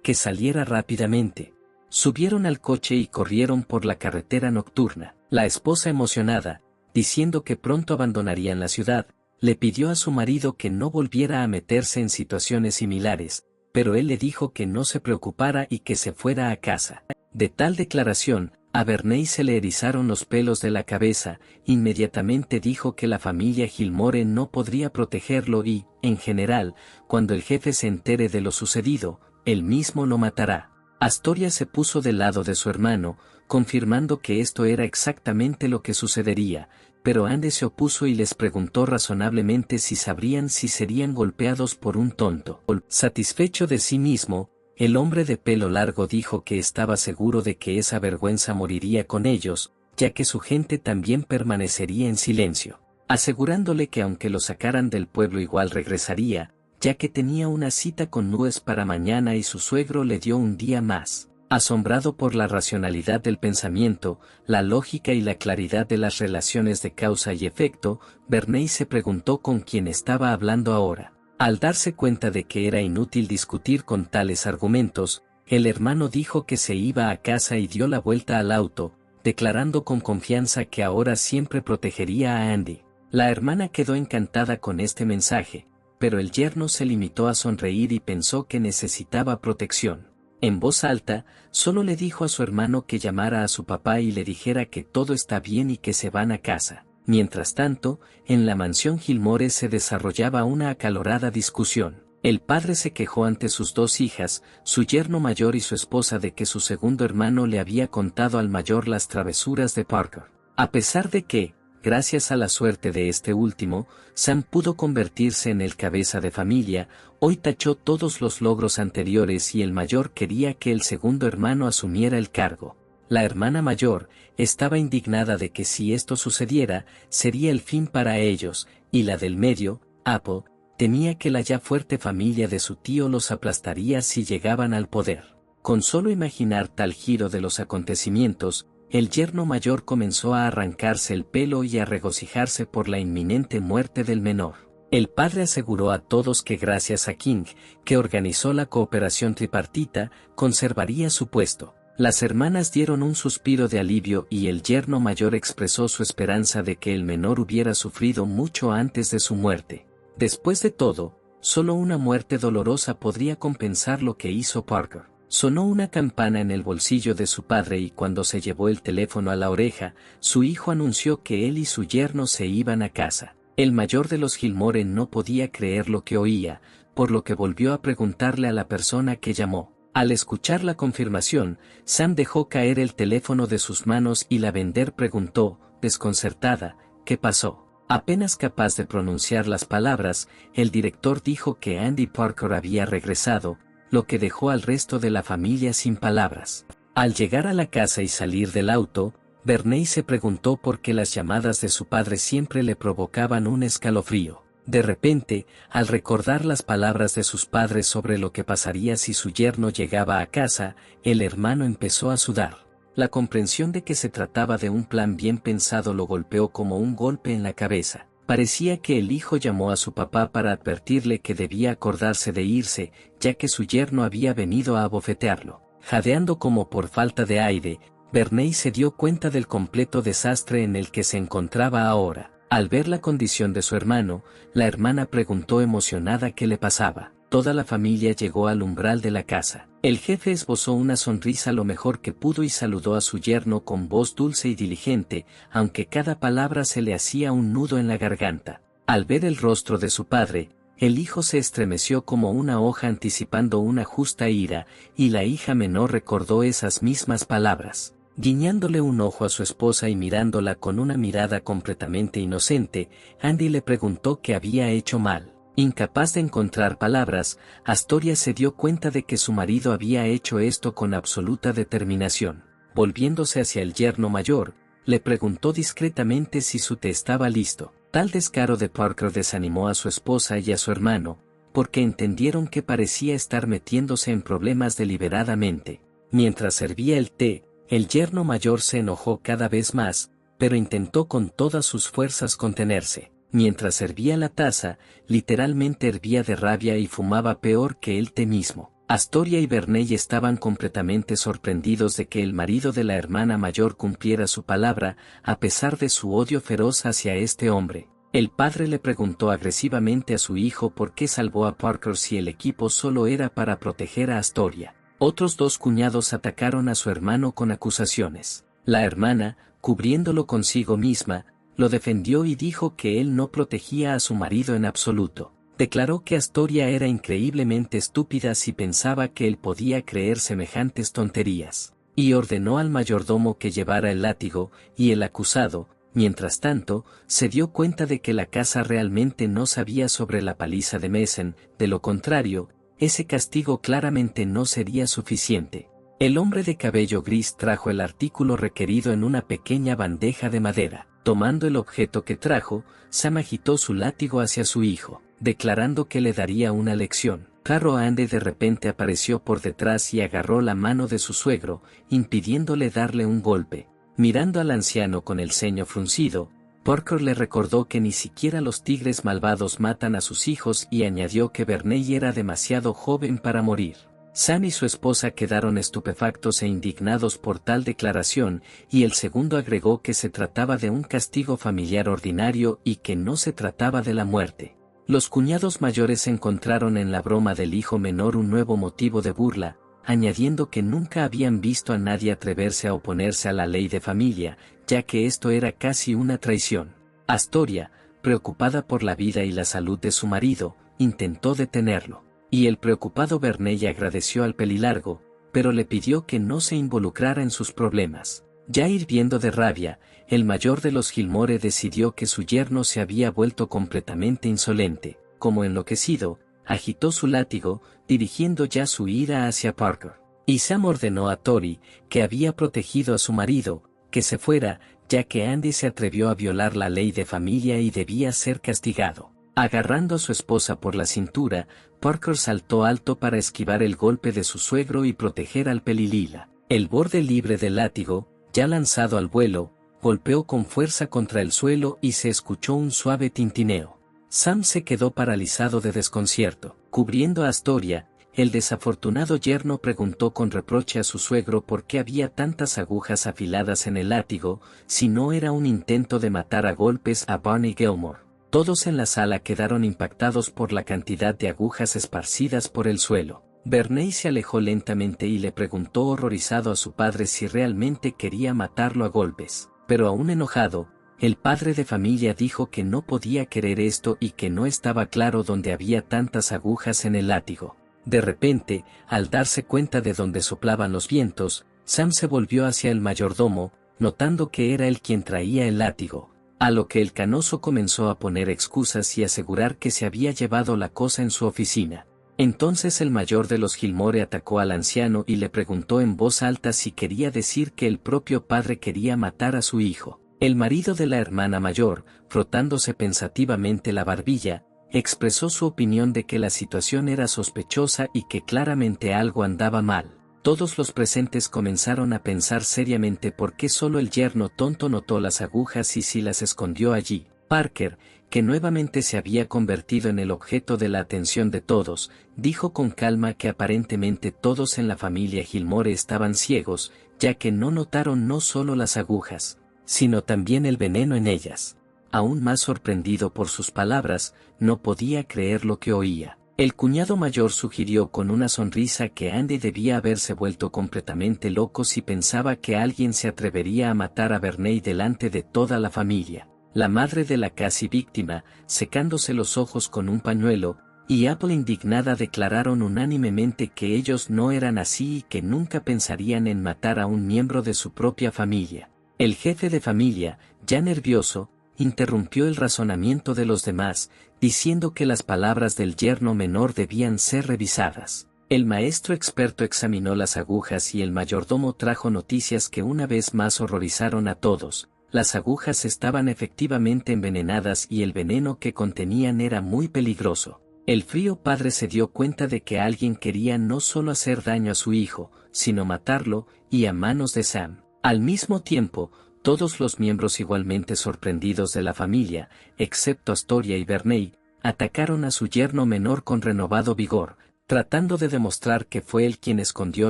que saliera rápidamente. Subieron al coche y corrieron por la carretera nocturna. La esposa emocionada, diciendo que pronto abandonarían la ciudad, le pidió a su marido que no volviera a meterse en situaciones similares, pero él le dijo que no se preocupara y que se fuera a casa. De tal declaración, a Verney se le erizaron los pelos de la cabeza, inmediatamente dijo que la familia Gilmore no podría protegerlo y, en general, cuando el jefe se entere de lo sucedido, él mismo lo matará. Astoria se puso del lado de su hermano, confirmando que esto era exactamente lo que sucedería, pero Andy se opuso y les preguntó razonablemente si sabrían si serían golpeados por un tonto. Satisfecho de sí mismo, el hombre de pelo largo dijo que estaba seguro de que esa vergüenza moriría con ellos, ya que su gente también permanecería en silencio, asegurándole que aunque lo sacaran del pueblo igual regresaría, ya que tenía una cita con Nuez para mañana y su suegro le dio un día más. Asombrado por la racionalidad del pensamiento, la lógica y la claridad de las relaciones de causa y efecto, Verney se preguntó con quién estaba hablando ahora. Al darse cuenta de que era inútil discutir con tales argumentos, el hermano dijo que se iba a casa y dio la vuelta al auto, declarando con confianza que ahora siempre protegería a Andy. La hermana quedó encantada con este mensaje, pero el yerno se limitó a sonreír y pensó que necesitaba protección. En voz alta, solo le dijo a su hermano que llamara a su papá y le dijera que todo está bien y que se van a casa. Mientras tanto, en la mansión Gilmore se desarrollaba una acalorada discusión. El padre se quejó ante sus dos hijas, su yerno mayor y su esposa, de que su segundo hermano le había contado al mayor las travesuras de Parker. A pesar de que, gracias a la suerte de este último, Sam pudo convertirse en el cabeza de familia, hoy tachó todos los logros anteriores y el mayor quería que el segundo hermano asumiera el cargo. La hermana mayor estaba indignada de que si esto sucediera, sería el fin para ellos, y la del medio, Apple, temía que la ya fuerte familia de su tío los aplastaría si llegaban al poder. Con solo imaginar tal giro de los acontecimientos, el yerno mayor comenzó a arrancarse el pelo y a regocijarse por la inminente muerte del menor. El padre aseguró a todos que gracias a King, que organizó la cooperación tripartita, conservaría su puesto. Las hermanas dieron un suspiro de alivio y el yerno mayor expresó su esperanza de que el menor hubiera sufrido mucho antes de su muerte. Después de todo, solo una muerte dolorosa podría compensar lo que hizo Parker. Sonó una campana en el bolsillo de su padre y cuando se llevó el teléfono a la oreja, su hijo anunció que él y su yerno se iban a casa. El mayor de los Gilmore no podía creer lo que oía, por lo que volvió a preguntarle a la persona que llamó. Al escuchar la confirmación, Sam dejó caer el teléfono de sus manos y la vender preguntó, desconcertada, ¿qué pasó? Apenas capaz de pronunciar las palabras, el director dijo que Andy Parker había regresado, lo que dejó al resto de la familia sin palabras. Al llegar a la casa y salir del auto, Verney se preguntó por qué las llamadas de su padre siempre le provocaban un escalofrío. De repente, al recordar las palabras de sus padres sobre lo que pasaría si su yerno llegaba a casa, el hermano empezó a sudar. La comprensión de que se trataba de un plan bien pensado lo golpeó como un golpe en la cabeza. Parecía que el hijo llamó a su papá para advertirle que debía acordarse de irse, ya que su yerno había venido a abofetearlo. Jadeando como por falta de aire, Verney se dio cuenta del completo desastre en el que se encontraba ahora. Al ver la condición de su hermano, la hermana preguntó emocionada qué le pasaba. Toda la familia llegó al umbral de la casa. El jefe esbozó una sonrisa lo mejor que pudo y saludó a su yerno con voz dulce y diligente, aunque cada palabra se le hacía un nudo en la garganta. Al ver el rostro de su padre, el hijo se estremeció como una hoja anticipando una justa ira, y la hija menor recordó esas mismas palabras. Guiñándole un ojo a su esposa y mirándola con una mirada completamente inocente, Andy le preguntó qué había hecho mal. Incapaz de encontrar palabras, Astoria se dio cuenta de que su marido había hecho esto con absoluta determinación. Volviéndose hacia el yerno mayor, le preguntó discretamente si su té estaba listo. Tal descaro de Parker desanimó a su esposa y a su hermano, porque entendieron que parecía estar metiéndose en problemas deliberadamente. Mientras servía el té, el yerno mayor se enojó cada vez más, pero intentó con todas sus fuerzas contenerse. Mientras servía la taza, literalmente hervía de rabia y fumaba peor que el té mismo. Astoria y Verney estaban completamente sorprendidos de que el marido de la hermana mayor cumpliera su palabra, a pesar de su odio feroz hacia este hombre. El padre le preguntó agresivamente a su hijo por qué salvó a Parker si el equipo solo era para proteger a Astoria. Otros dos cuñados atacaron a su hermano con acusaciones. La hermana, cubriéndolo consigo misma, lo defendió y dijo que él no protegía a su marido en absoluto. Declaró que Astoria era increíblemente estúpida si pensaba que él podía creer semejantes tonterías, y ordenó al mayordomo que llevara el látigo, y el acusado, mientras tanto, se dio cuenta de que la casa realmente no sabía sobre la paliza de Mason, de lo contrario, ese castigo claramente no sería suficiente. El hombre de cabello gris trajo el artículo requerido en una pequeña bandeja de madera. Tomando el objeto que trajo, Sam agitó su látigo hacia su hijo, declarando que le daría una lección. Claro, Andy de repente apareció por detrás y agarró la mano de su suegro, impidiéndole darle un golpe. Mirando al anciano con el ceño fruncido, Parker le recordó que ni siquiera los tigres malvados matan a sus hijos y añadió que Verney era demasiado joven para morir. Sam y su esposa quedaron estupefactos e indignados por tal declaración, y el segundo agregó que se trataba de un castigo familiar ordinario y que no se trataba de la muerte. Los cuñados mayores encontraron en la broma del hijo menor un nuevo motivo de burla, añadiendo que nunca habían visto a nadie atreverse a oponerse a la ley de familia, ya que esto era casi una traición. Astoria, preocupada por la vida y la salud de su marido, intentó detenerlo, y el preocupado Verney agradeció al pelilargo, pero le pidió que no se involucrara en sus problemas. Ya hirviendo de rabia, el mayor de los Gilmore decidió que su yerno se había vuelto completamente insolente. Como enloquecido, agitó su látigo, dirigiendo ya su ira hacia Parker. Y Sam ordenó a Tori, que había protegido a su marido, que se fuera, ya que Andy se atrevió a violar la ley de familia y debía ser castigado. Agarrando a su esposa por la cintura, Parker saltó alto para esquivar el golpe de su suegro y proteger al pelilila. El borde libre del látigo, ya lanzado al vuelo, golpeó con fuerza contra el suelo y se escuchó un suave tintineo. Sam se quedó paralizado de desconcierto. Cubriendo a Astoria, el desafortunado yerno preguntó con reproche a su suegro por qué había tantas agujas afiladas en el látigo, si no era un intento de matar a golpes a Barney Gilmore. Todos en la sala quedaron impactados por la cantidad de agujas esparcidas por el suelo. Verney se alejó lentamente y le preguntó horrorizado a su padre si realmente quería matarlo a golpes. Pero aún enojado, el padre de familia dijo que no podía querer esto y que no estaba claro dónde había tantas agujas en el látigo. De repente, al darse cuenta de dónde soplaban los vientos, Sam se volvió hacia el mayordomo, notando que era él quien traía el látigo. A lo que el canoso comenzó a poner excusas y asegurar que se había llevado la cosa en su oficina. Entonces el mayor de los Gilmore atacó al anciano y le preguntó en voz alta si quería decir que el propio padre quería matar a su hijo. El marido de la hermana mayor, frotándose pensativamente la barbilla, expresó su opinión de que la situación era sospechosa y que claramente algo andaba mal. Todos los presentes comenzaron a pensar seriamente por qué solo el yerno tonto notó las agujas y si las escondió allí. Parker, que nuevamente se había convertido en el objeto de la atención de todos, dijo con calma que aparentemente todos en la familia Gilmore estaban ciegos, ya que no notaron no solo las agujas, sino también el veneno en ellas. Aún más sorprendido por sus palabras, no podía creer lo que oía. El cuñado mayor sugirió con una sonrisa que Andy debía haberse vuelto completamente loco si pensaba que alguien se atrevería a matar a Verney delante de toda la familia. La madre de la casi víctima, secándose los ojos con un pañuelo, y Apple indignada declararon unánimemente que ellos no eran así y que nunca pensarían en matar a un miembro de su propia familia. El jefe de familia, ya nervioso, interrumpió el razonamiento de los demás, diciendo que las palabras del yerno menor debían ser revisadas. El maestro experto examinó las agujas y el mayordomo trajo noticias que una vez más horrorizaron a todos. Las agujas estaban efectivamente envenenadas y el veneno que contenían era muy peligroso. El frío padre se dio cuenta de que alguien quería no solo hacer daño a su hijo, sino matarlo, y a manos de Sam. Al mismo tiempo, todos los miembros igualmente sorprendidos de la familia, excepto Astoria y Verney, atacaron a su yerno menor con renovado vigor, tratando de demostrar que fue él quien escondió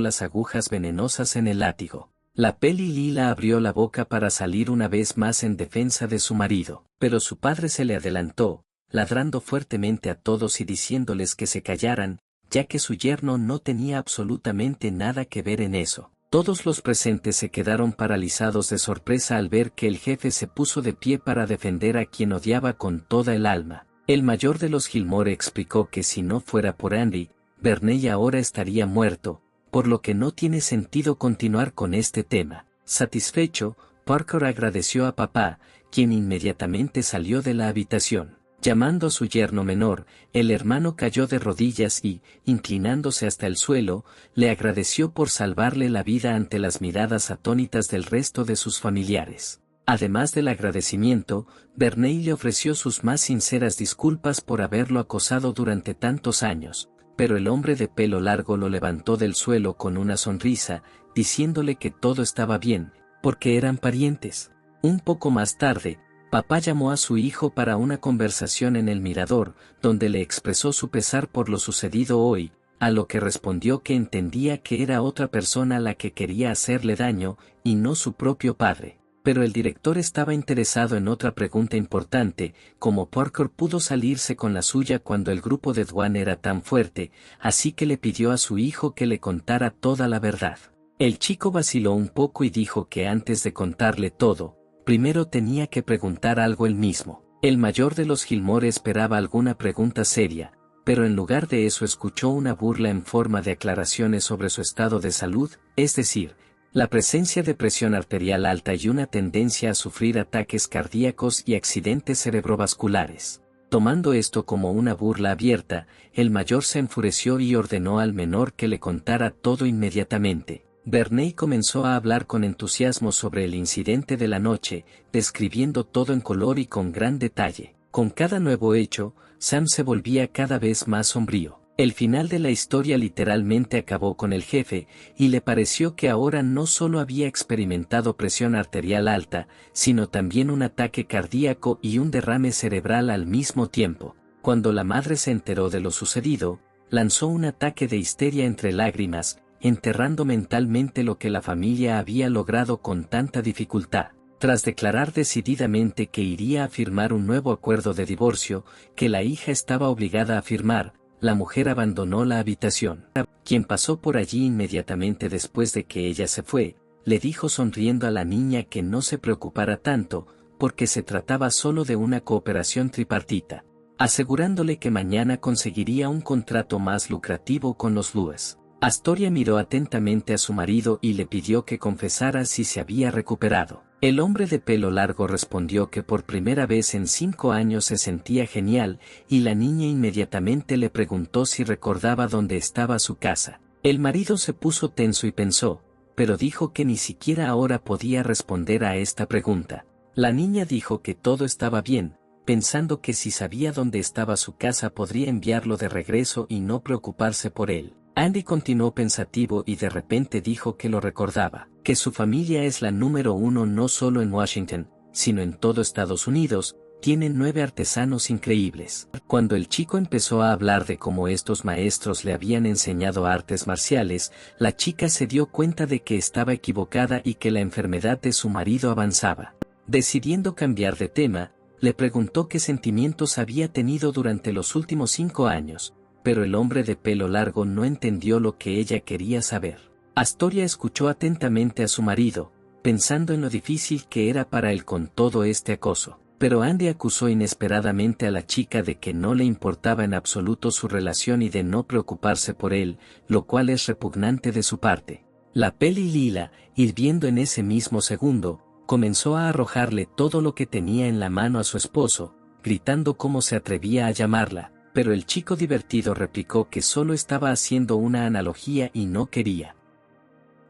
las agujas venenosas en el látigo. La pelilila abrió la boca para salir una vez más en defensa de su marido, pero su padre se le adelantó, ladrando fuertemente a todos y diciéndoles que se callaran, ya que su yerno no tenía absolutamente nada que ver en eso. Todos los presentes se quedaron paralizados de sorpresa al ver que el jefe se puso de pie para defender a quien odiaba con toda el alma. El mayor de los Gilmore explicó que si no fuera por Andy, Verney ahora estaría muerto, por lo que no tiene sentido continuar con este tema. Satisfecho, Parker agradeció a papá, quien inmediatamente salió de la habitación. Llamando a su yerno menor, el hermano cayó de rodillas y, inclinándose hasta el suelo, le agradeció por salvarle la vida ante las miradas atónitas del resto de sus familiares. Además del agradecimiento, Verney le ofreció sus más sinceras disculpas por haberlo acosado durante tantos años, pero el hombre de pelo largo lo levantó del suelo con una sonrisa, diciéndole que todo estaba bien, porque eran parientes. Un poco más tarde, papá llamó a su hijo para una conversación en el mirador, donde le expresó su pesar por lo sucedido hoy, a lo que respondió que entendía que era otra persona la que quería hacerle daño, y no su propio padre. Pero el director estaba interesado en otra pregunta importante, cómo Parker pudo salirse con la suya cuando el grupo de Dwan era tan fuerte, así que le pidió a su hijo que le contara toda la verdad. El chico vaciló un poco y dijo que antes de contarle todo, primero tenía que preguntar algo él mismo. El mayor de los Gilmore esperaba alguna pregunta seria, pero en lugar de eso escuchó una burla en forma de aclaraciones sobre su estado de salud, es decir, la presencia de presión arterial alta y una tendencia a sufrir ataques cardíacos y accidentes cerebrovasculares. Tomando esto como una burla abierta, el mayor se enfureció y ordenó al menor que le contara todo inmediatamente. Verney comenzó a hablar con entusiasmo sobre el incidente de la noche, describiendo todo en color y con gran detalle. Con cada nuevo hecho, Sam se volvía cada vez más sombrío. El final de la historia literalmente acabó con el jefe, y le pareció que ahora no solo había experimentado presión arterial alta, sino también un ataque cardíaco y un derrame cerebral al mismo tiempo. Cuando la madre se enteró de lo sucedido, lanzó un ataque de histeria entre lágrimas, enterrando mentalmente lo que la familia había logrado con tanta dificultad. Tras declarar decididamente que iría a firmar un nuevo acuerdo de divorcio, que la hija estaba obligada a firmar, la mujer abandonó la habitación. Quien pasó por allí inmediatamente después de que ella se fue, le dijo sonriendo a la niña que no se preocupara tanto, porque se trataba solo de una cooperación tripartita, asegurándole que mañana conseguiría un contrato más lucrativo con los Lewis. Astoria miró atentamente a su marido y le pidió que confesara si se había recuperado. El hombre de pelo largo respondió que por primera vez en 5 años se sentía genial, y la niña inmediatamente le preguntó si recordaba dónde estaba su casa. El marido se puso tenso y pensó, pero dijo que ni siquiera ahora podía responder a esta pregunta. La niña dijo que todo estaba bien, pensando que si sabía dónde estaba su casa podría enviarlo de regreso y no preocuparse por él. Andy continuó pensativo y de repente dijo que lo recordaba, que su familia es la número 1 no solo en Washington, sino en todo Estados Unidos, tienen 9 artesanos increíbles. Cuando el chico empezó a hablar de cómo estos maestros le habían enseñado artes marciales, la chica se dio cuenta de que estaba equivocada y que la enfermedad de su marido avanzaba. Decidiendo cambiar de tema, le preguntó qué sentimientos había tenido durante los últimos 5 años. Pero el hombre de pelo largo no entendió lo que ella quería saber. Astoria escuchó atentamente a su marido, pensando en lo difícil que era para él con todo este acoso. Pero Andy acusó inesperadamente a la chica de que no le importaba en absoluto su relación y de no preocuparse por él, lo cual es repugnante de su parte. La peli lila, hirviendo en ese mismo segundo, comenzó a arrojarle todo lo que tenía en la mano a su esposo, gritando cómo se atrevía a llamarla. Pero el chico divertido replicó que solo estaba haciendo una analogía y no quería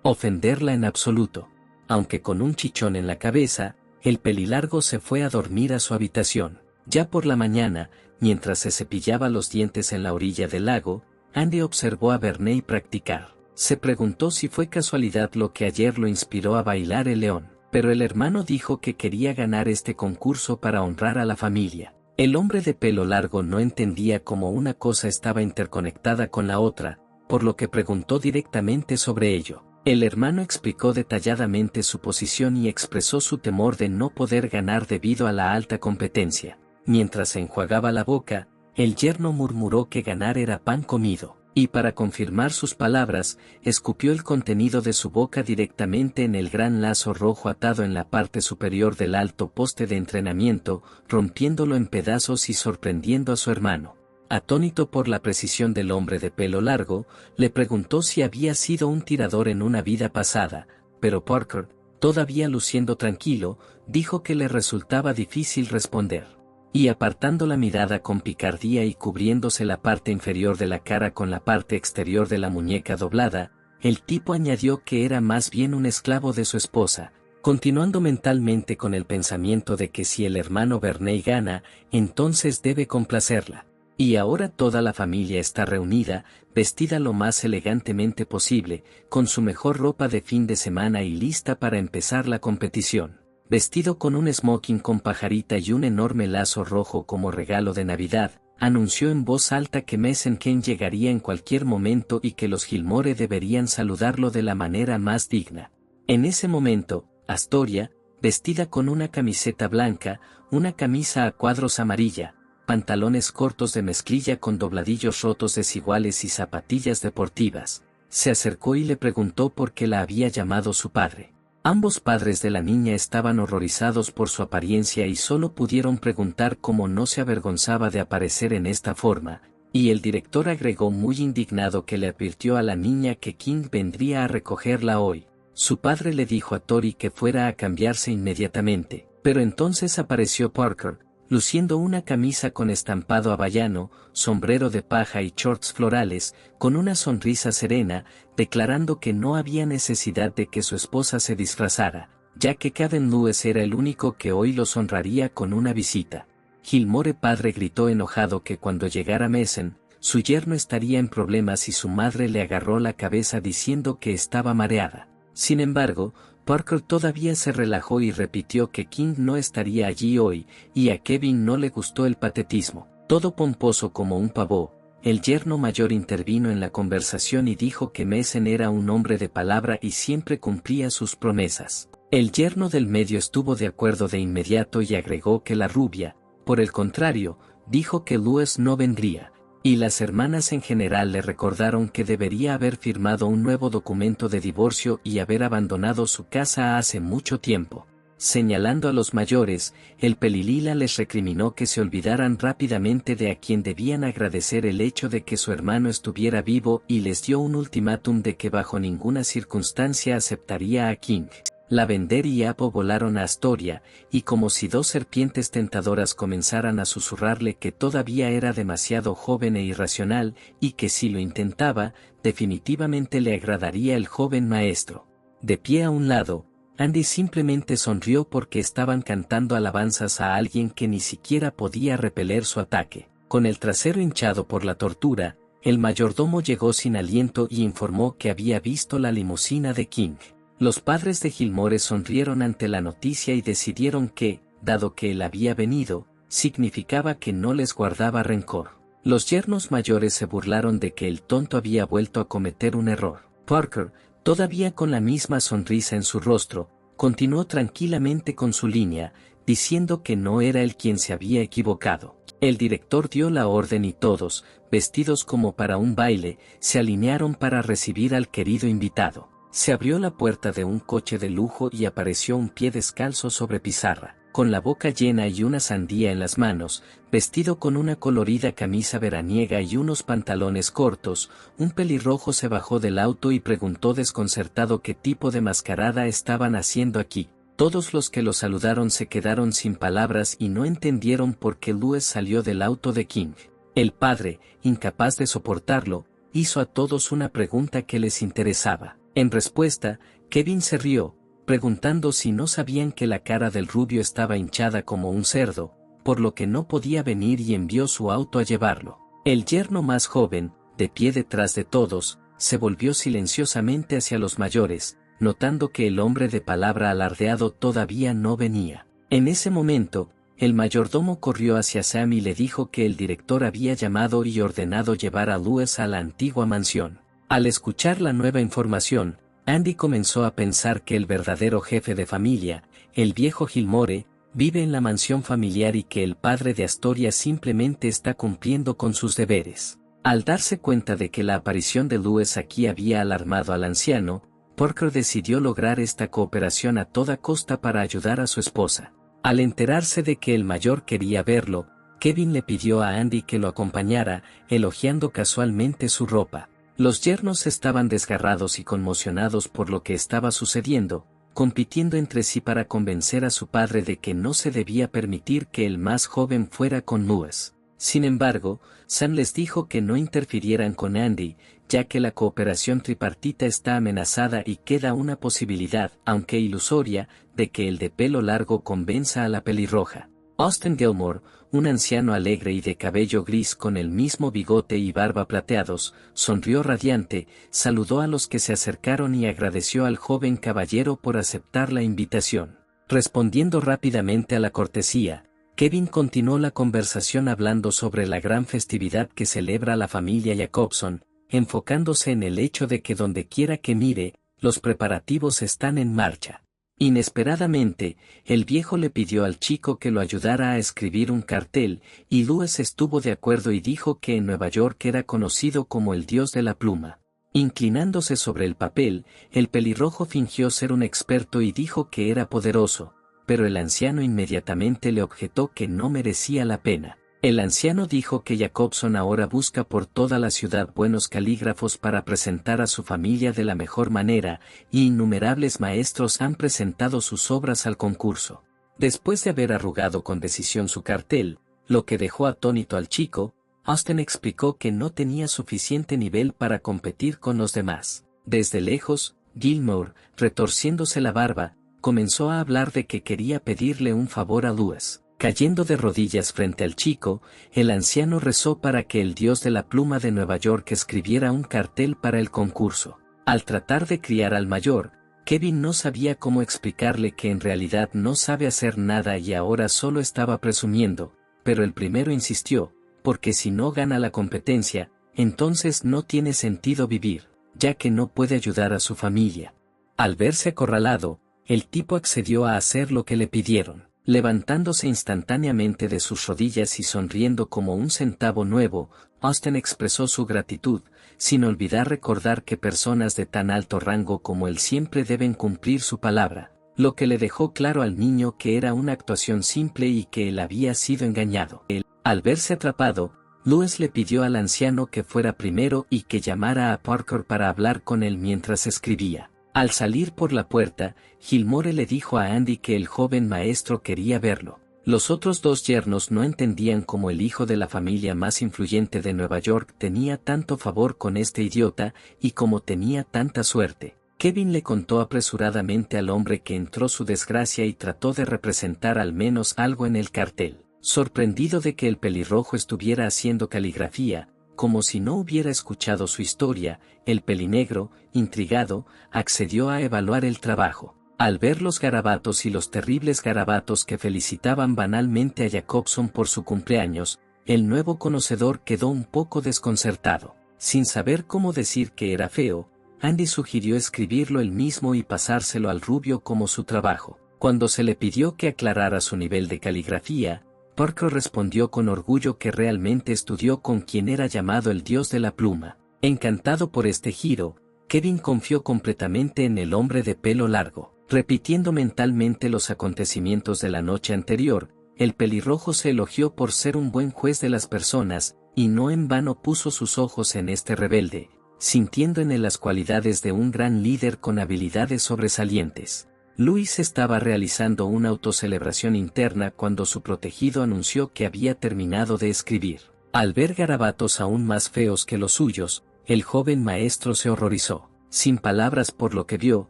ofenderla en absoluto. Aunque con un chichón en la cabeza, el pelilargo se fue a dormir a su habitación. Ya por la mañana, mientras se cepillaba los dientes en la orilla del lago, Andy observó a Verney practicar. Se preguntó si fue casualidad lo que ayer lo inspiró a bailar el león, pero el hermano dijo que quería ganar este concurso para honrar a la familia. El hombre de pelo largo no entendía cómo una cosa estaba interconectada con la otra, por lo que preguntó directamente sobre ello. El hermano explicó detalladamente su posición y expresó su temor de no poder ganar debido a la alta competencia. Mientras se enjuagaba la boca, el yerno murmuró que ganar era pan comido, y para confirmar sus palabras, escupió el contenido de su boca directamente en el gran lazo rojo atado en la parte superior del alto poste de entrenamiento, rompiéndolo en pedazos y sorprendiendo a su hermano. Atónito por la precisión del hombre de pelo largo, le preguntó si había sido un tirador en una vida pasada, pero Parker, todavía luciendo tranquilo, dijo que le resultaba difícil responder. Y apartando la mirada con picardía y cubriéndose la parte inferior de la cara con la parte exterior de la muñeca doblada, el tipo añadió que era más bien un esclavo de su esposa, continuando mentalmente con el pensamiento de que si el hermano Verney gana, entonces debe complacerla. Y ahora toda la familia está reunida, vestida lo más elegantemente posible, con su mejor ropa de fin de semana y lista para empezar la competición. Vestido con un smoking con pajarita y un enorme lazo rojo como regalo de Navidad, anunció en voz alta que Mezenken llegaría en cualquier momento y que los Gilmore deberían saludarlo de la manera más digna. En ese momento, Astoria, vestida con una camiseta blanca, una camisa a cuadros amarilla, pantalones cortos de mezclilla con dobladillos rotos desiguales y zapatillas deportivas, se acercó y le preguntó por qué la había llamado su padre. Ambos padres de la niña estaban horrorizados por su apariencia y solo pudieron preguntar cómo no se avergonzaba de aparecer en esta forma, y el director agregó muy indignado que le advirtió a la niña que King vendría a recogerla hoy. Su padre le dijo a Tori que fuera a cambiarse inmediatamente, pero entonces apareció Parker, luciendo una camisa con estampado hawaiano, sombrero de paja y shorts florales, con una sonrisa serena, declarando que no había necesidad de que su esposa se disfrazara, ya que Kevin Lewis era el único que hoy los honraría con una visita. Gilmore padre gritó enojado que cuando llegara Mason, su yerno estaría en problemas y su madre le agarró la cabeza diciendo que estaba mareada. Sin embargo, Parker todavía se relajó y repitió que King no estaría allí hoy, y a Kevin no le gustó el patetismo. Todo pomposo como un pavó, el yerno mayor intervino en la conversación y dijo que Mason era un hombre de palabra y siempre cumplía sus promesas. El yerno del medio estuvo de acuerdo de inmediato y agregó que la rubia, por el contrario, dijo que Lewis no vendría. Y las hermanas en general le recordaron que debería haber firmado un nuevo documento de divorcio y haber abandonado su casa hace mucho tiempo. Señalando a los mayores, el Pelilila les recriminó que se olvidaran rápidamente de a quien debían agradecer el hecho de que su hermano estuviera vivo y les dio un ultimátum de que bajo ninguna circunstancia aceptaría a King. Lavender y Apo volaron a Astoria, y como si dos serpientes tentadoras comenzaran a susurrarle que todavía era demasiado joven e irracional, y que si lo intentaba, definitivamente le agradaría el joven maestro. De pie a un lado, Andy simplemente sonrió porque estaban cantando alabanzas a alguien que ni siquiera podía repeler su ataque. Con el trasero hinchado por la tortura, el mayordomo llegó sin aliento y informó que había visto la limusina de King. Los padres de Gilmore sonrieron ante la noticia y decidieron que, dado que él había venido, significaba que no les guardaba rencor. Los yernos mayores se burlaron de que el tonto había vuelto a cometer un error. Parker, todavía con la misma sonrisa en su rostro, continuó tranquilamente con su línea, diciendo que no era él quien se había equivocado. El director dio la orden y todos, vestidos como para un baile, se alinearon para recibir al querido invitado. Se abrió la puerta de un coche de lujo y apareció un pie descalzo sobre pizarra, con la boca llena y una sandía en las manos, vestido con una colorida camisa veraniega y unos pantalones cortos. Un pelirrojo se bajó del auto y preguntó desconcertado qué tipo de mascarada estaban haciendo aquí. Todos los que lo saludaron se quedaron sin palabras y no entendieron por qué Lewis salió del auto de King. El padre, incapaz de soportarlo, hizo a todos una pregunta que les interesaba. En respuesta, Kevin se rió, preguntando si no sabían que la cara del rubio estaba hinchada como un cerdo, por lo que no podía venir y envió su auto a llevarlo. El yerno más joven, de pie detrás de todos, se volvió silenciosamente hacia los mayores, notando que el hombre de palabra alardeado todavía no venía. En ese momento, el mayordomo corrió hacia Sam y le dijo que el director había llamado y ordenado llevar a Lewis a la antigua mansión. Al escuchar la nueva información, Andy comenzó a pensar que el verdadero jefe de familia, el viejo Gilmore, vive en la mansión familiar y que el padre de Astoria simplemente está cumpliendo con sus deberes. Al darse cuenta de que la aparición de Lewis aquí había alarmado al anciano, Parker decidió lograr esta cooperación a toda costa para ayudar a su esposa. Al enterarse de que el mayor quería verlo, Kevin le pidió a Andy que lo acompañara, elogiando casualmente su ropa. Los yernos estaban desgarrados y conmocionados por lo que estaba sucediendo, compitiendo entre sí para convencer a su padre de que no se debía permitir que el más joven fuera con Lewis. Sin embargo, Sam les dijo que no interfirieran con Andy, ya que la cooperación tripartita está amenazada y queda una posibilidad, aunque ilusoria, de que el de pelo largo convenza a la pelirroja. Austin Gilmore, un anciano alegre y de cabello gris con el mismo bigote y barba plateados, sonrió radiante, saludó a los que se acercaron y agradeció al joven caballero por aceptar la invitación. Respondiendo rápidamente a la cortesía, Kevin continuó la conversación hablando sobre la gran festividad que celebra la familia Jacobson, enfocándose en el hecho de que donde quiera que mire, los preparativos están en marcha. Inesperadamente, el viejo le pidió al chico que lo ayudara a escribir un cartel, y Lewis estuvo de acuerdo y dijo que en Nueva York era conocido como el dios de la pluma. Inclinándose sobre el papel, el pelirrojo fingió ser un experto y dijo que era poderoso, pero el anciano inmediatamente le objetó que no merecía la pena. El anciano dijo que Jacobson ahora busca por toda la ciudad buenos calígrafos para presentar a su familia de la mejor manera, y innumerables maestros han presentado sus obras al concurso. Después de haber arrugado con decisión su cartel, lo que dejó atónito al chico, Austin explicó que no tenía suficiente nivel para competir con los demás. Desde lejos, Gilmore, retorciéndose la barba, comenzó a hablar de que quería pedirle un favor a Lewis. Cayendo de rodillas frente al chico, el anciano rezó para que el dios de la pluma de Nueva York escribiera un cartel para el concurso. Al tratar de criar al mayor, Kevin no sabía cómo explicarle que en realidad no sabe hacer nada y ahora solo estaba presumiendo, pero el primero insistió, porque si no gana la competencia, entonces no tiene sentido vivir, ya que no puede ayudar a su familia. Al verse acorralado, el tipo accedió a hacer lo que le pidieron. Levantándose instantáneamente de sus rodillas y sonriendo como un centavo nuevo, Austin expresó su gratitud, sin olvidar recordar que personas de tan alto rango como él siempre deben cumplir su palabra, lo que le dejó claro al niño que era una actuación simple y que él había sido engañado. Al verse atrapado, Lewis le pidió al anciano que fuera primero y que llamara a Parker para hablar con él mientras escribía. Al salir por la puerta, Gilmore le dijo a Andy que el joven maestro quería verlo. Los otros dos yernos no entendían cómo el hijo de la familia más influyente de Nueva York tenía tanto favor con este idiota y cómo tenía tanta suerte. Kevin le contó apresuradamente al hombre que entró su desgracia y trató de representar al menos algo en el cartel. Sorprendido de que el pelirrojo estuviera haciendo caligrafía, como si no hubiera escuchado su historia, el pelinegro, intrigado, accedió a evaluar el trabajo. Al ver los garabatos y los terribles garabatos que felicitaban banalmente a Jacobson por su cumpleaños, el nuevo conocedor quedó un poco desconcertado. Sin saber cómo decir que era feo, Andy sugirió escribirlo él mismo y pasárselo al rubio como su trabajo. Cuando se le pidió que aclarara su nivel de caligrafía, Parker respondió con orgullo que realmente estudió con quien era llamado el dios de la pluma. Encantado por este giro, Kevin confió completamente en el hombre de pelo largo. Repitiendo mentalmente los acontecimientos de la noche anterior, el pelirrojo se elogió por ser un buen juez de las personas, y no en vano puso sus ojos en este rebelde, sintiendo en él las cualidades de un gran líder con habilidades sobresalientes. Luis estaba realizando una autocelebración interna cuando su protegido anunció que había terminado de escribir. Al ver garabatos aún más feos que los suyos, el joven maestro se horrorizó. Sin palabras por lo que vio,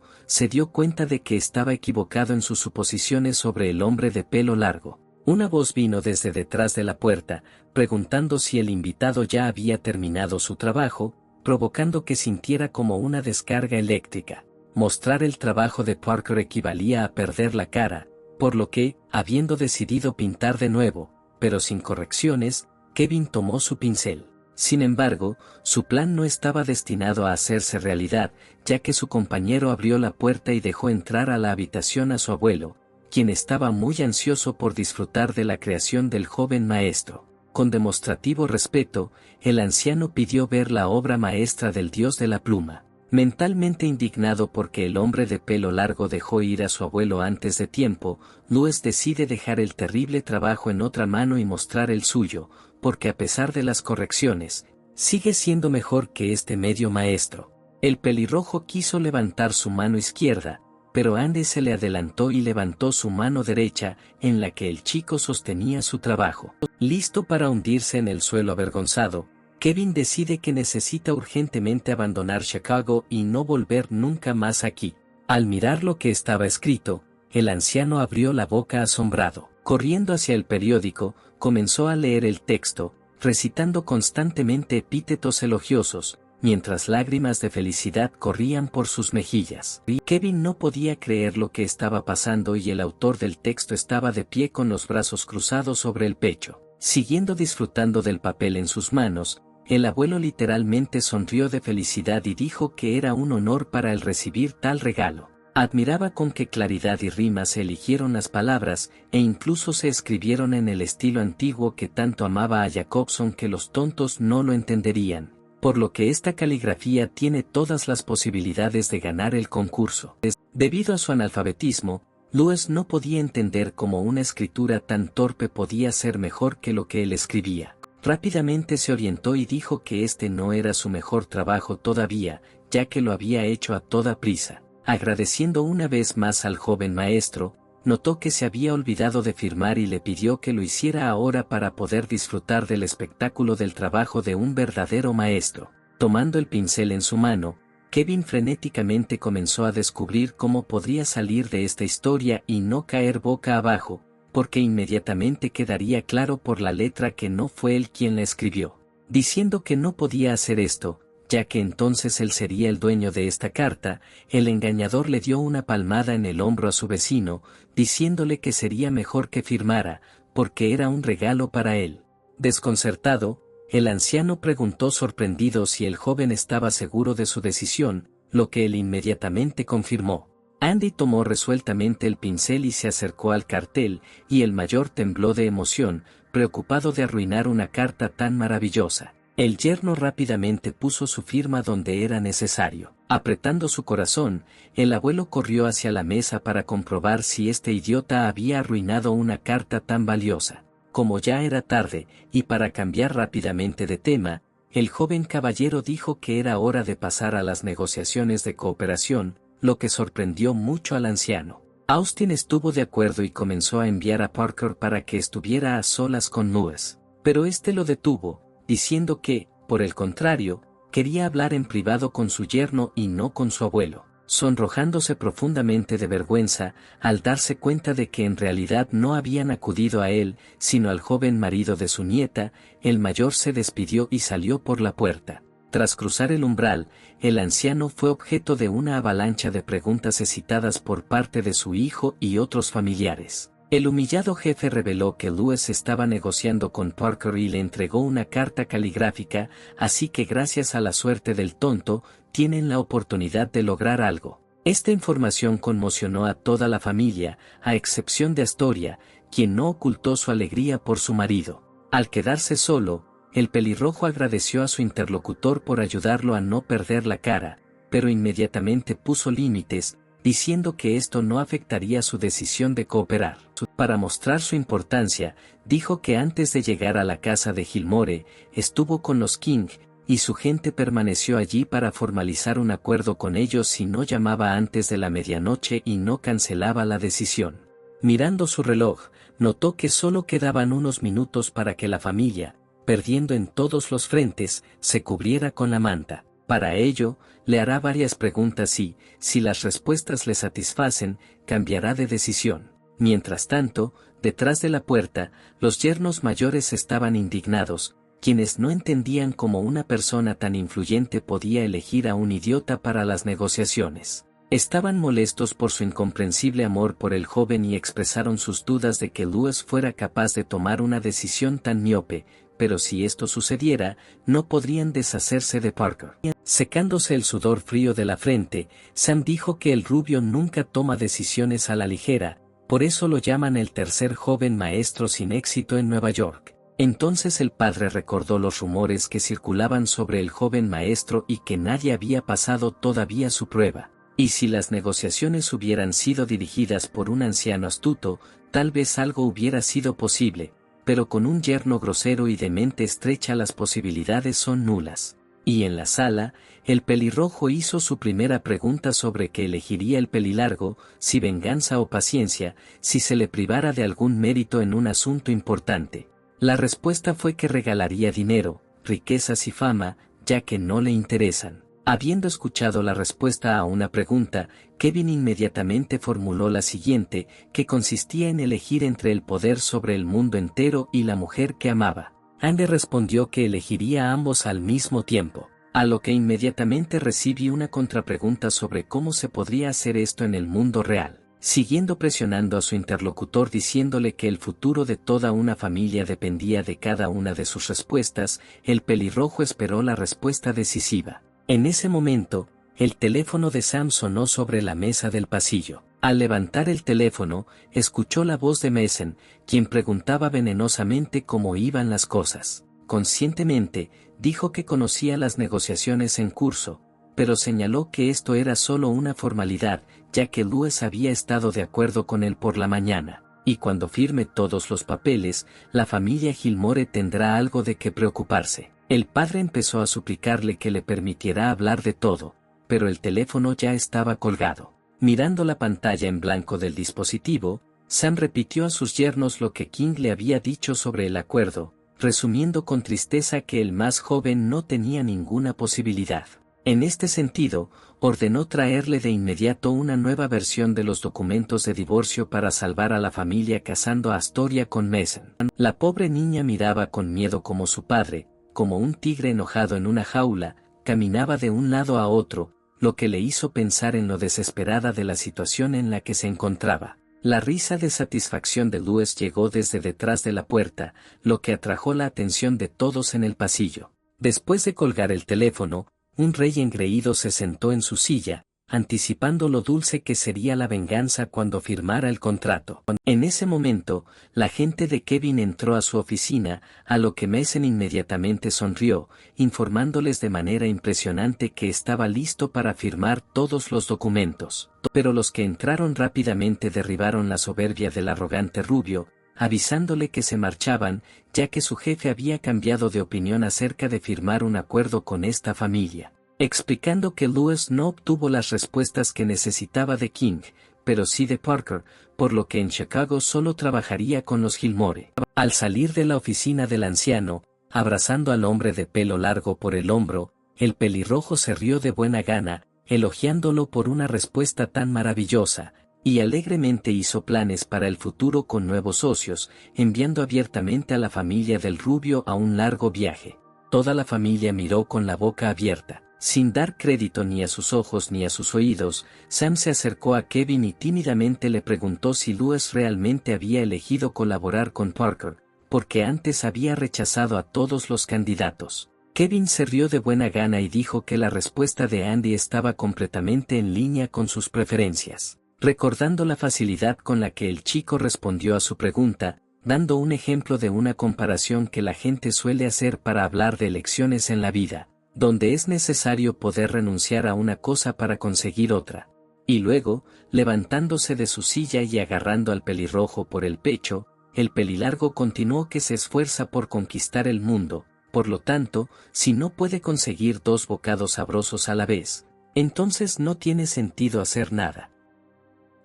se dio cuenta de que estaba equivocado en sus suposiciones sobre el hombre de pelo largo. Una voz vino desde detrás de la puerta, preguntando si el invitado ya había terminado su trabajo, provocando que sintiera como una descarga eléctrica. Mostrar el trabajo de Parker equivalía a perder la cara, por lo que, habiendo decidido pintar de nuevo, pero sin correcciones, Kevin tomó su pincel. Sin embargo, su plan no estaba destinado a hacerse realidad, ya que su compañero abrió la puerta y dejó entrar a la habitación a su abuelo, quien estaba muy ansioso por disfrutar de la creación del joven maestro. Con demostrativo respeto, el anciano pidió ver la obra maestra del dios de la pluma. Mentalmente indignado porque el hombre de pelo largo dejó ir a su abuelo antes de tiempo, Lewis decide dejar el terrible trabajo en otra mano y mostrar el suyo, porque a pesar de las correcciones, sigue siendo mejor que este medio maestro. El pelirrojo quiso levantar su mano izquierda, pero Andy se le adelantó y levantó su mano derecha, en la que el chico sostenía su trabajo. Listo para hundirse en el suelo avergonzado, Kevin decide que necesita urgentemente abandonar Chicago y no volver nunca más aquí. Al mirar lo que estaba escrito, el anciano abrió la boca asombrado. Corriendo hacia el periódico, comenzó a leer el texto, recitando constantemente epítetos elogiosos, mientras lágrimas de felicidad corrían por sus mejillas. Kevin no podía creer lo que estaba pasando y el autor del texto estaba de pie con los brazos cruzados sobre el pecho. Siguiendo disfrutando del papel en sus manos, el abuelo literalmente sonrió de felicidad y dijo que era un honor para él recibir tal regalo. Admiraba con qué claridad y rima se eligieron las palabras, e incluso se escribieron en el estilo antiguo que tanto amaba a Jacobson que los tontos no lo entenderían, por lo que esta caligrafía tiene todas las posibilidades de ganar el concurso. Debido a su analfabetismo, Lewis no podía entender cómo una escritura tan torpe podía ser mejor que lo que él escribía. Rápidamente se orientó y dijo que este no era su mejor trabajo todavía, ya que lo había hecho a toda prisa. Agradeciendo una vez más al joven maestro, notó que se había olvidado de firmar y le pidió que lo hiciera ahora para poder disfrutar del espectáculo del trabajo de un verdadero maestro. Tomando el pincel en su mano, Kevin frenéticamente comenzó a descubrir cómo podría salir de esta historia y no caer boca abajo, porque inmediatamente quedaría claro por la letra que no fue él quien la escribió. Diciendo que no podía hacer esto, ya que entonces él sería el dueño de esta carta, el engañador le dio una palmada en el hombro a su vecino, diciéndole que sería mejor que firmara, porque era un regalo para él. Desconcertado, el anciano preguntó sorprendido si el joven estaba seguro de su decisión, lo que él inmediatamente confirmó. Andy tomó resueltamente el pincel y se acercó al cartel, y el mayor tembló de emoción, preocupado de arruinar una carta tan maravillosa. El yerno rápidamente puso su firma donde era necesario. Apretando su corazón, el abuelo corrió hacia la mesa para comprobar si este idiota había arruinado una carta tan valiosa. Como ya era tarde, y para cambiar rápidamente de tema, el joven caballero dijo que era hora de pasar a las negociaciones de cooperación, lo que sorprendió mucho al anciano. Austin estuvo de acuerdo y comenzó a enviar a Parker para que estuviera a solas con Lewis, pero este lo detuvo, diciendo que, por el contrario, quería hablar en privado con su yerno y no con su abuelo. Sonrojándose profundamente de vergüenza, al darse cuenta de que en realidad no habían acudido a él, sino al joven marido de su nieta, el mayor se despidió y salió por la puerta. Tras cruzar el umbral, el anciano fue objeto de una avalancha de preguntas excitadas por parte de su hijo y otros familiares. El humillado jefe reveló que Lewis estaba negociando con Parker y le entregó una carta caligráfica, así que gracias a la suerte del tonto, tienen la oportunidad de lograr algo. Esta información conmocionó a toda la familia, a excepción de Astoria, quien no ocultó su alegría por su marido. Al quedarse solo, el pelirrojo agradeció a su interlocutor por ayudarlo a no perder la cara, pero inmediatamente puso límites, diciendo que esto no afectaría su decisión de cooperar. Para mostrar su importancia, dijo que antes de llegar a la casa de Gilmore, estuvo con los King, y su gente permaneció allí para formalizar un acuerdo con ellos si no llamaba antes de la medianoche y no cancelaba la decisión. Mirando su reloj, notó que solo quedaban unos minutos para que la familia, perdiendo en todos los frentes, se cubriera con la manta. Para ello, le hará varias preguntas y, si las respuestas le satisfacen, cambiará de decisión. Mientras tanto, detrás de la puerta, los yernos mayores estaban indignados, quienes no entendían cómo una persona tan influyente podía elegir a un idiota para las negociaciones. Estaban molestos por su incomprensible amor por el joven y expresaron sus dudas de que Lewis fuera capaz de tomar una decisión tan miope, pero si esto sucediera, no podrían deshacerse de Parker. Secándose el sudor frío de la frente, Sam dijo que el rubio nunca toma decisiones a la ligera, por eso lo llaman el tercer joven maestro sin éxito en Nueva York. Entonces el padre recordó los rumores que circulaban sobre el joven maestro y que nadie había pasado todavía su prueba. Y si las negociaciones hubieran sido dirigidas por un anciano astuto, tal vez algo hubiera sido posible, pero con un yerno grosero y de mente estrecha las posibilidades son nulas. Y en la sala, el pelirrojo hizo su primera pregunta sobre qué elegiría el pelilargo, si venganza o paciencia, si se le privara de algún mérito en un asunto importante. La respuesta fue que regalaría dinero, riquezas y fama, ya que no le interesan. Habiendo escuchado la respuesta a una pregunta, Kevin inmediatamente formuló la siguiente, que consistía en elegir entre el poder sobre el mundo entero y la mujer que amaba. Andy respondió que elegiría a ambos al mismo tiempo, a lo que inmediatamente recibí una contrapregunta sobre cómo se podría hacer esto en el mundo real. Siguiendo presionando a su interlocutor diciéndole que el futuro de toda una familia dependía de cada una de sus respuestas, el pelirrojo esperó la respuesta decisiva. En ese momento, el teléfono de Sam sonó sobre la mesa del pasillo. Al levantar el teléfono, escuchó la voz de Mason, quien preguntaba venenosamente cómo iban las cosas. Conscientemente, dijo que conocía las negociaciones en curso, pero señaló que esto era solo una formalidad, ya que Louis había estado de acuerdo con él por la mañana, y cuando firme todos los papeles, la familia Gilmore tendrá algo de qué preocuparse. El padre empezó a suplicarle que le permitiera hablar de todo, pero el teléfono ya estaba colgado. Mirando la pantalla en blanco del dispositivo, Sam repitió a sus yernos lo que King le había dicho sobre el acuerdo, resumiendo con tristeza que el más joven no tenía ninguna posibilidad. En este sentido, ordenó traerle de inmediato una nueva versión de los documentos de divorcio para salvar a la familia casando a Astoria con Mason. La pobre niña miraba con miedo como su padre, como un tigre enojado en una jaula, caminaba de un lado a otro, lo que le hizo pensar en lo desesperada de la situación en la que se encontraba. La risa de satisfacción de Louis llegó desde detrás de la puerta, lo que atrajo la atención de todos en el pasillo. Después de colgar el teléfono, un rey engreído se sentó en su silla, anticipando lo dulce que sería la venganza cuando firmara el contrato. En ese momento, la gente de Kevin entró a su oficina, a lo que Mason inmediatamente sonrió, informándoles de manera impresionante que estaba listo para firmar todos los documentos. Pero los que entraron rápidamente derribaron la soberbia del arrogante rubio, avisándole que se marchaban, ya que su jefe había cambiado de opinión acerca de firmar un acuerdo con esta familia. Explicando que Louis no obtuvo las respuestas que necesitaba de King, pero sí de Parker, por lo que en Chicago solo trabajaría con los Gilmore. Al salir de la oficina del anciano, abrazando al hombre de pelo largo por el hombro, el pelirrojo se rió de buena gana, elogiándolo por una respuesta tan maravillosa, y alegremente hizo planes para el futuro con nuevos socios, enviando abiertamente a la familia del rubio a un largo viaje. Toda la familia miró con la boca abierta. Sin dar crédito ni a sus ojos ni a sus oídos, Sam se acercó a Kevin y tímidamente le preguntó si Louis realmente había elegido colaborar con Parker, porque antes había rechazado a todos los candidatos. Kevin se rió de buena gana y dijo que la respuesta de Andy estaba completamente en línea con sus preferencias. Recordando la facilidad con la que el chico respondió a su pregunta, dando un ejemplo de una comparación que la gente suele hacer para hablar de elecciones en la vida, donde es necesario poder renunciar a una cosa para conseguir otra. Y luego, levantándose de su silla y agarrando al pelirrojo por el pecho, el pelilargo continuó que se esfuerza por conquistar el mundo, por lo tanto, si no puede conseguir 2 bocados sabrosos a la vez, entonces no tiene sentido hacer nada.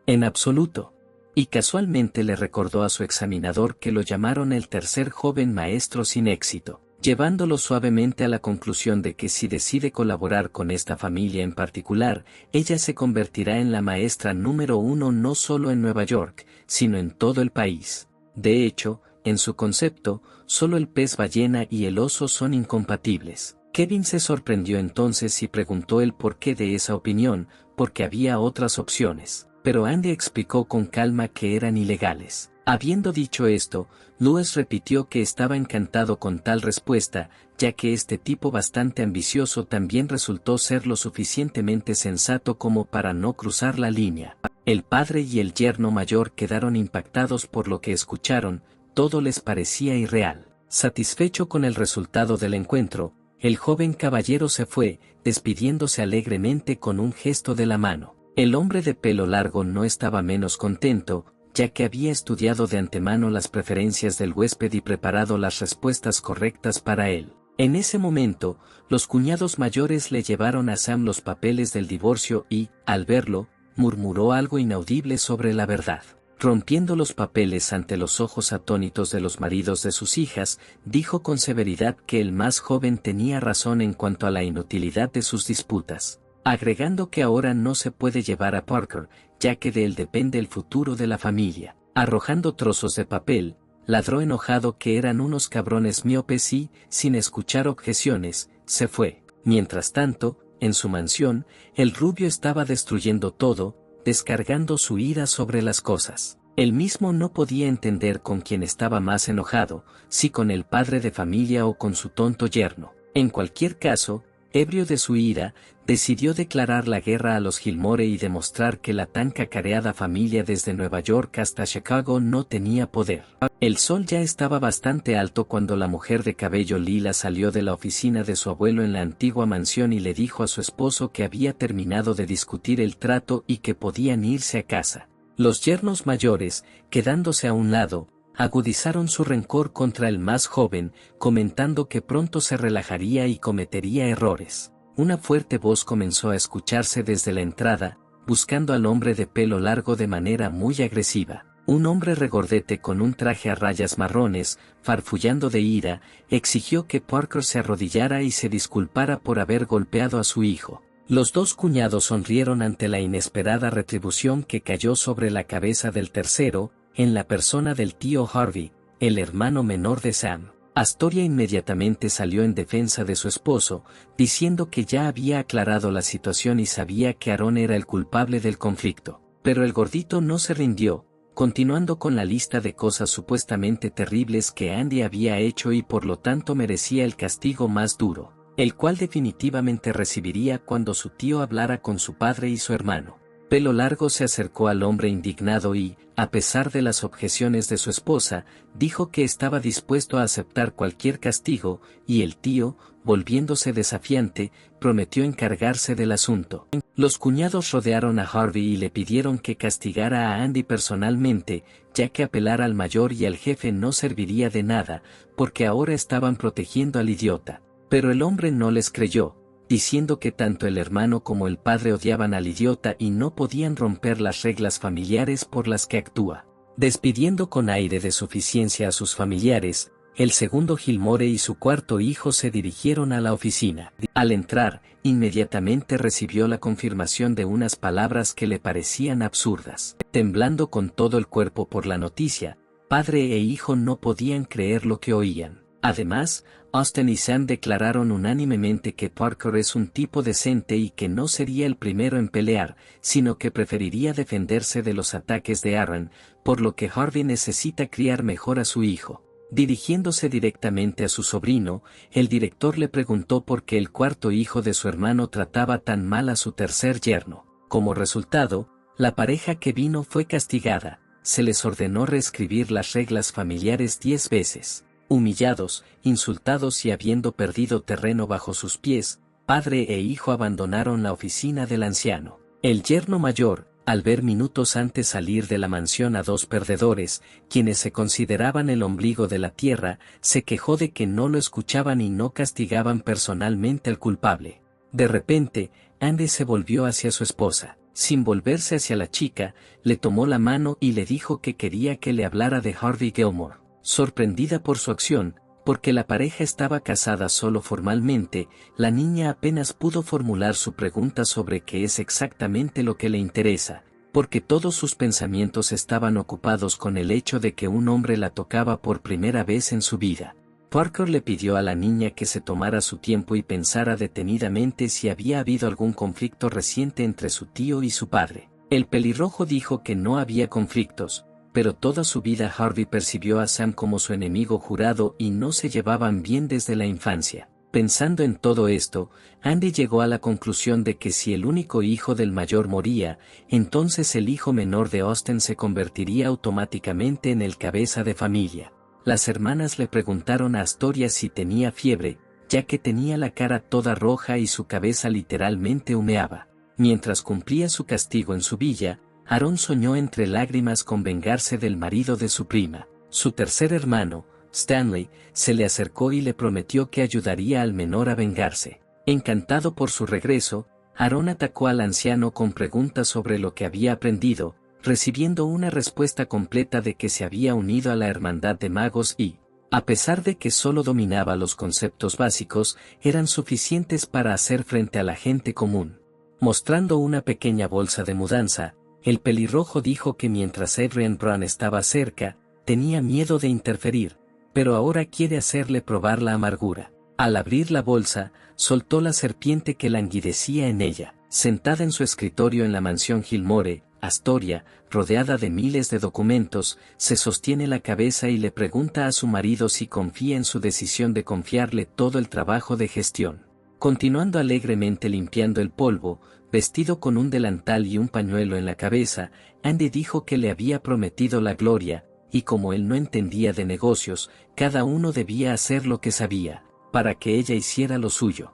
En absoluto. Y casualmente le recordó a su examinador que lo llamaron el tercer joven maestro sin éxito, llevándolo suavemente a la conclusión de que si decide colaborar con esta familia en particular, ella se convertirá en la maestra número 1 no solo en Nueva York, sino en todo el país. De hecho, en su concepto, solo el pez ballena y el oso son incompatibles. Kevin se sorprendió entonces y preguntó el porqué de esa opinión, porque había otras opciones, pero Andy explicó con calma que eran ilegales. Habiendo dicho esto, Louis repitió que estaba encantado con tal respuesta, ya que este tipo bastante ambicioso también resultó ser lo suficientemente sensato como para no cruzar la línea. El padre y el yerno mayor quedaron impactados por lo que escucharon, todo les parecía irreal. Satisfecho con el resultado del encuentro, el joven caballero se fue, despidiéndose alegremente con un gesto de la mano. El hombre de pelo largo no estaba menos contento, ya que había estudiado de antemano las preferencias del huésped y preparado las respuestas correctas para él. En ese momento, los cuñados mayores le llevaron a Sam los papeles del divorcio y, al verlo, murmuró algo inaudible sobre la verdad. Rompiendo los papeles ante los ojos atónitos de los maridos de sus hijas, dijo con severidad que el más joven tenía razón en cuanto a la inutilidad de sus disputas, agregando que ahora no se puede llevar a Parker, ya que de él depende el futuro de la familia. Arrojando trozos de papel, ladró enojado que eran unos cabrones miopes y, sin escuchar objeciones, se fue. Mientras tanto, en su mansión, el rubio estaba destruyendo todo, descargando su ira sobre las cosas. Él mismo no podía entender con quién estaba más enojado, si con el padre de familia o con su tonto yerno. En cualquier caso, ebrio de su ira, decidió declarar la guerra a los Gilmore y demostrar que la tan cacareada familia desde Nueva York hasta Chicago no tenía poder. El sol ya estaba bastante alto cuando la mujer de cabello lila salió de la oficina de su abuelo en la antigua mansión y le dijo a su esposo que había terminado de discutir el trato y que podían irse a casa. Los yernos mayores, quedándose a un lado, agudizaron su rencor contra el más joven, comentando que pronto se relajaría y cometería errores. Una fuerte voz comenzó a escucharse desde la entrada, buscando al hombre de pelo largo de manera muy agresiva. Un hombre regordete con un traje a rayas marrones, farfullando de ira, exigió que Parker se arrodillara y se disculpara por haber golpeado a su hijo. Los dos cuñados sonrieron ante la inesperada retribución que cayó sobre la cabeza del tercero, en la persona del tío Harvey, el hermano menor de Sam. Astoria inmediatamente salió en defensa de su esposo, diciendo que ya había aclarado la situación y sabía que Aaron era el culpable del conflicto. Pero el gordito no se rindió, continuando con la lista de cosas supuestamente terribles que Andy había hecho y por lo tanto merecía el castigo más duro, el cual definitivamente recibiría cuando su tío hablara con su padre y su hermano. Pelo Largo se acercó al hombre indignado y, a pesar de las objeciones de su esposa, dijo que estaba dispuesto a aceptar cualquier castigo, y el tío, volviéndose desafiante, prometió encargarse del asunto. Los cuñados rodearon a Harvey y le pidieron que castigara a Andy personalmente, ya que apelar al mayor y al jefe no serviría de nada, porque ahora estaban protegiendo al idiota. Pero el hombre no les creyó, diciendo que tanto el hermano como el padre odiaban al idiota y no podían romper las reglas familiares por las que actúa. Despidiendo con aire de suficiencia a sus familiares, el segundo Gilmore y su cuarto hijo se dirigieron a la oficina. Al entrar, inmediatamente recibió la confirmación de unas palabras que le parecían absurdas. Temblando con todo el cuerpo por la noticia, padre e hijo no podían creer lo que oían. Además, Austin y Sam declararon unánimemente que Parker es un tipo decente y que no sería el primero en pelear, sino que preferiría defenderse de los ataques de Aaron, por lo que Harvey necesita criar mejor a su hijo. Dirigiéndose directamente a su sobrino, el director le preguntó por qué el cuarto hijo de su hermano trataba tan mal a su tercer yerno. Como resultado, la pareja que vino fue castigada, se les ordenó reescribir las reglas familiares 10 veces. Humillados, insultados y habiendo perdido terreno bajo sus pies, padre e hijo abandonaron la oficina del anciano. El yerno mayor, al ver minutos antes salir de la mansión a dos perdedores, quienes se consideraban el ombligo de la tierra, se quejó de que no lo escuchaban y no castigaban personalmente al culpable. De repente, Andy se volvió hacia su esposa. Sin volverse hacia la chica, le tomó la mano y le dijo que quería que le hablara de Harvey Gilmore. Sorprendida por su acción, porque la pareja estaba casada solo formalmente, la niña apenas pudo formular su pregunta sobre qué es exactamente lo que le interesa, porque todos sus pensamientos estaban ocupados con el hecho de que un hombre la tocaba por primera vez en su vida. Parker le pidió a la niña que se tomara su tiempo y pensara detenidamente si había habido algún conflicto reciente entre su tío y su padre. El pelirrojo dijo que no había conflictos, pero toda su vida Harvey percibió a Sam como su enemigo jurado y no se llevaban bien desde la infancia. Pensando en todo esto, Andy llegó a la conclusión de que si el único hijo del mayor moría, entonces el hijo menor de Austin se convertiría automáticamente en el cabeza de familia. Las hermanas le preguntaron a Astoria si tenía fiebre, ya que tenía la cara toda roja y su cabeza literalmente humeaba. Mientras cumplía su castigo en su villa, Aaron soñó entre lágrimas con vengarse del marido de su prima. Su tercer hermano, Stanley, se le acercó y le prometió que ayudaría al menor a vengarse. Encantado por su regreso, Aaron atacó al anciano con preguntas sobre lo que había aprendido, recibiendo una respuesta completa de que se había unido a la hermandad de magos y, a pesar de que solo dominaba los conceptos básicos, eran suficientes para hacer frente a la gente común. Mostrando una pequeña bolsa de mudanza, el pelirrojo dijo que mientras Adrian Brown estaba cerca, tenía miedo de interferir, pero ahora quiere hacerle probar la amargura. Al abrir la bolsa, soltó la serpiente que languidecía en ella. Sentada en su escritorio en la mansión Gilmore, Astoria, rodeada de miles de documentos, se sostiene la cabeza y le pregunta a su marido si confía en su decisión de confiarle todo el trabajo de gestión. Continuando alegremente limpiando el polvo, vestido con un delantal y un pañuelo en la cabeza, Andy dijo que le había prometido la gloria, y como él no entendía de negocios, cada uno debía hacer lo que sabía, para que ella hiciera lo suyo.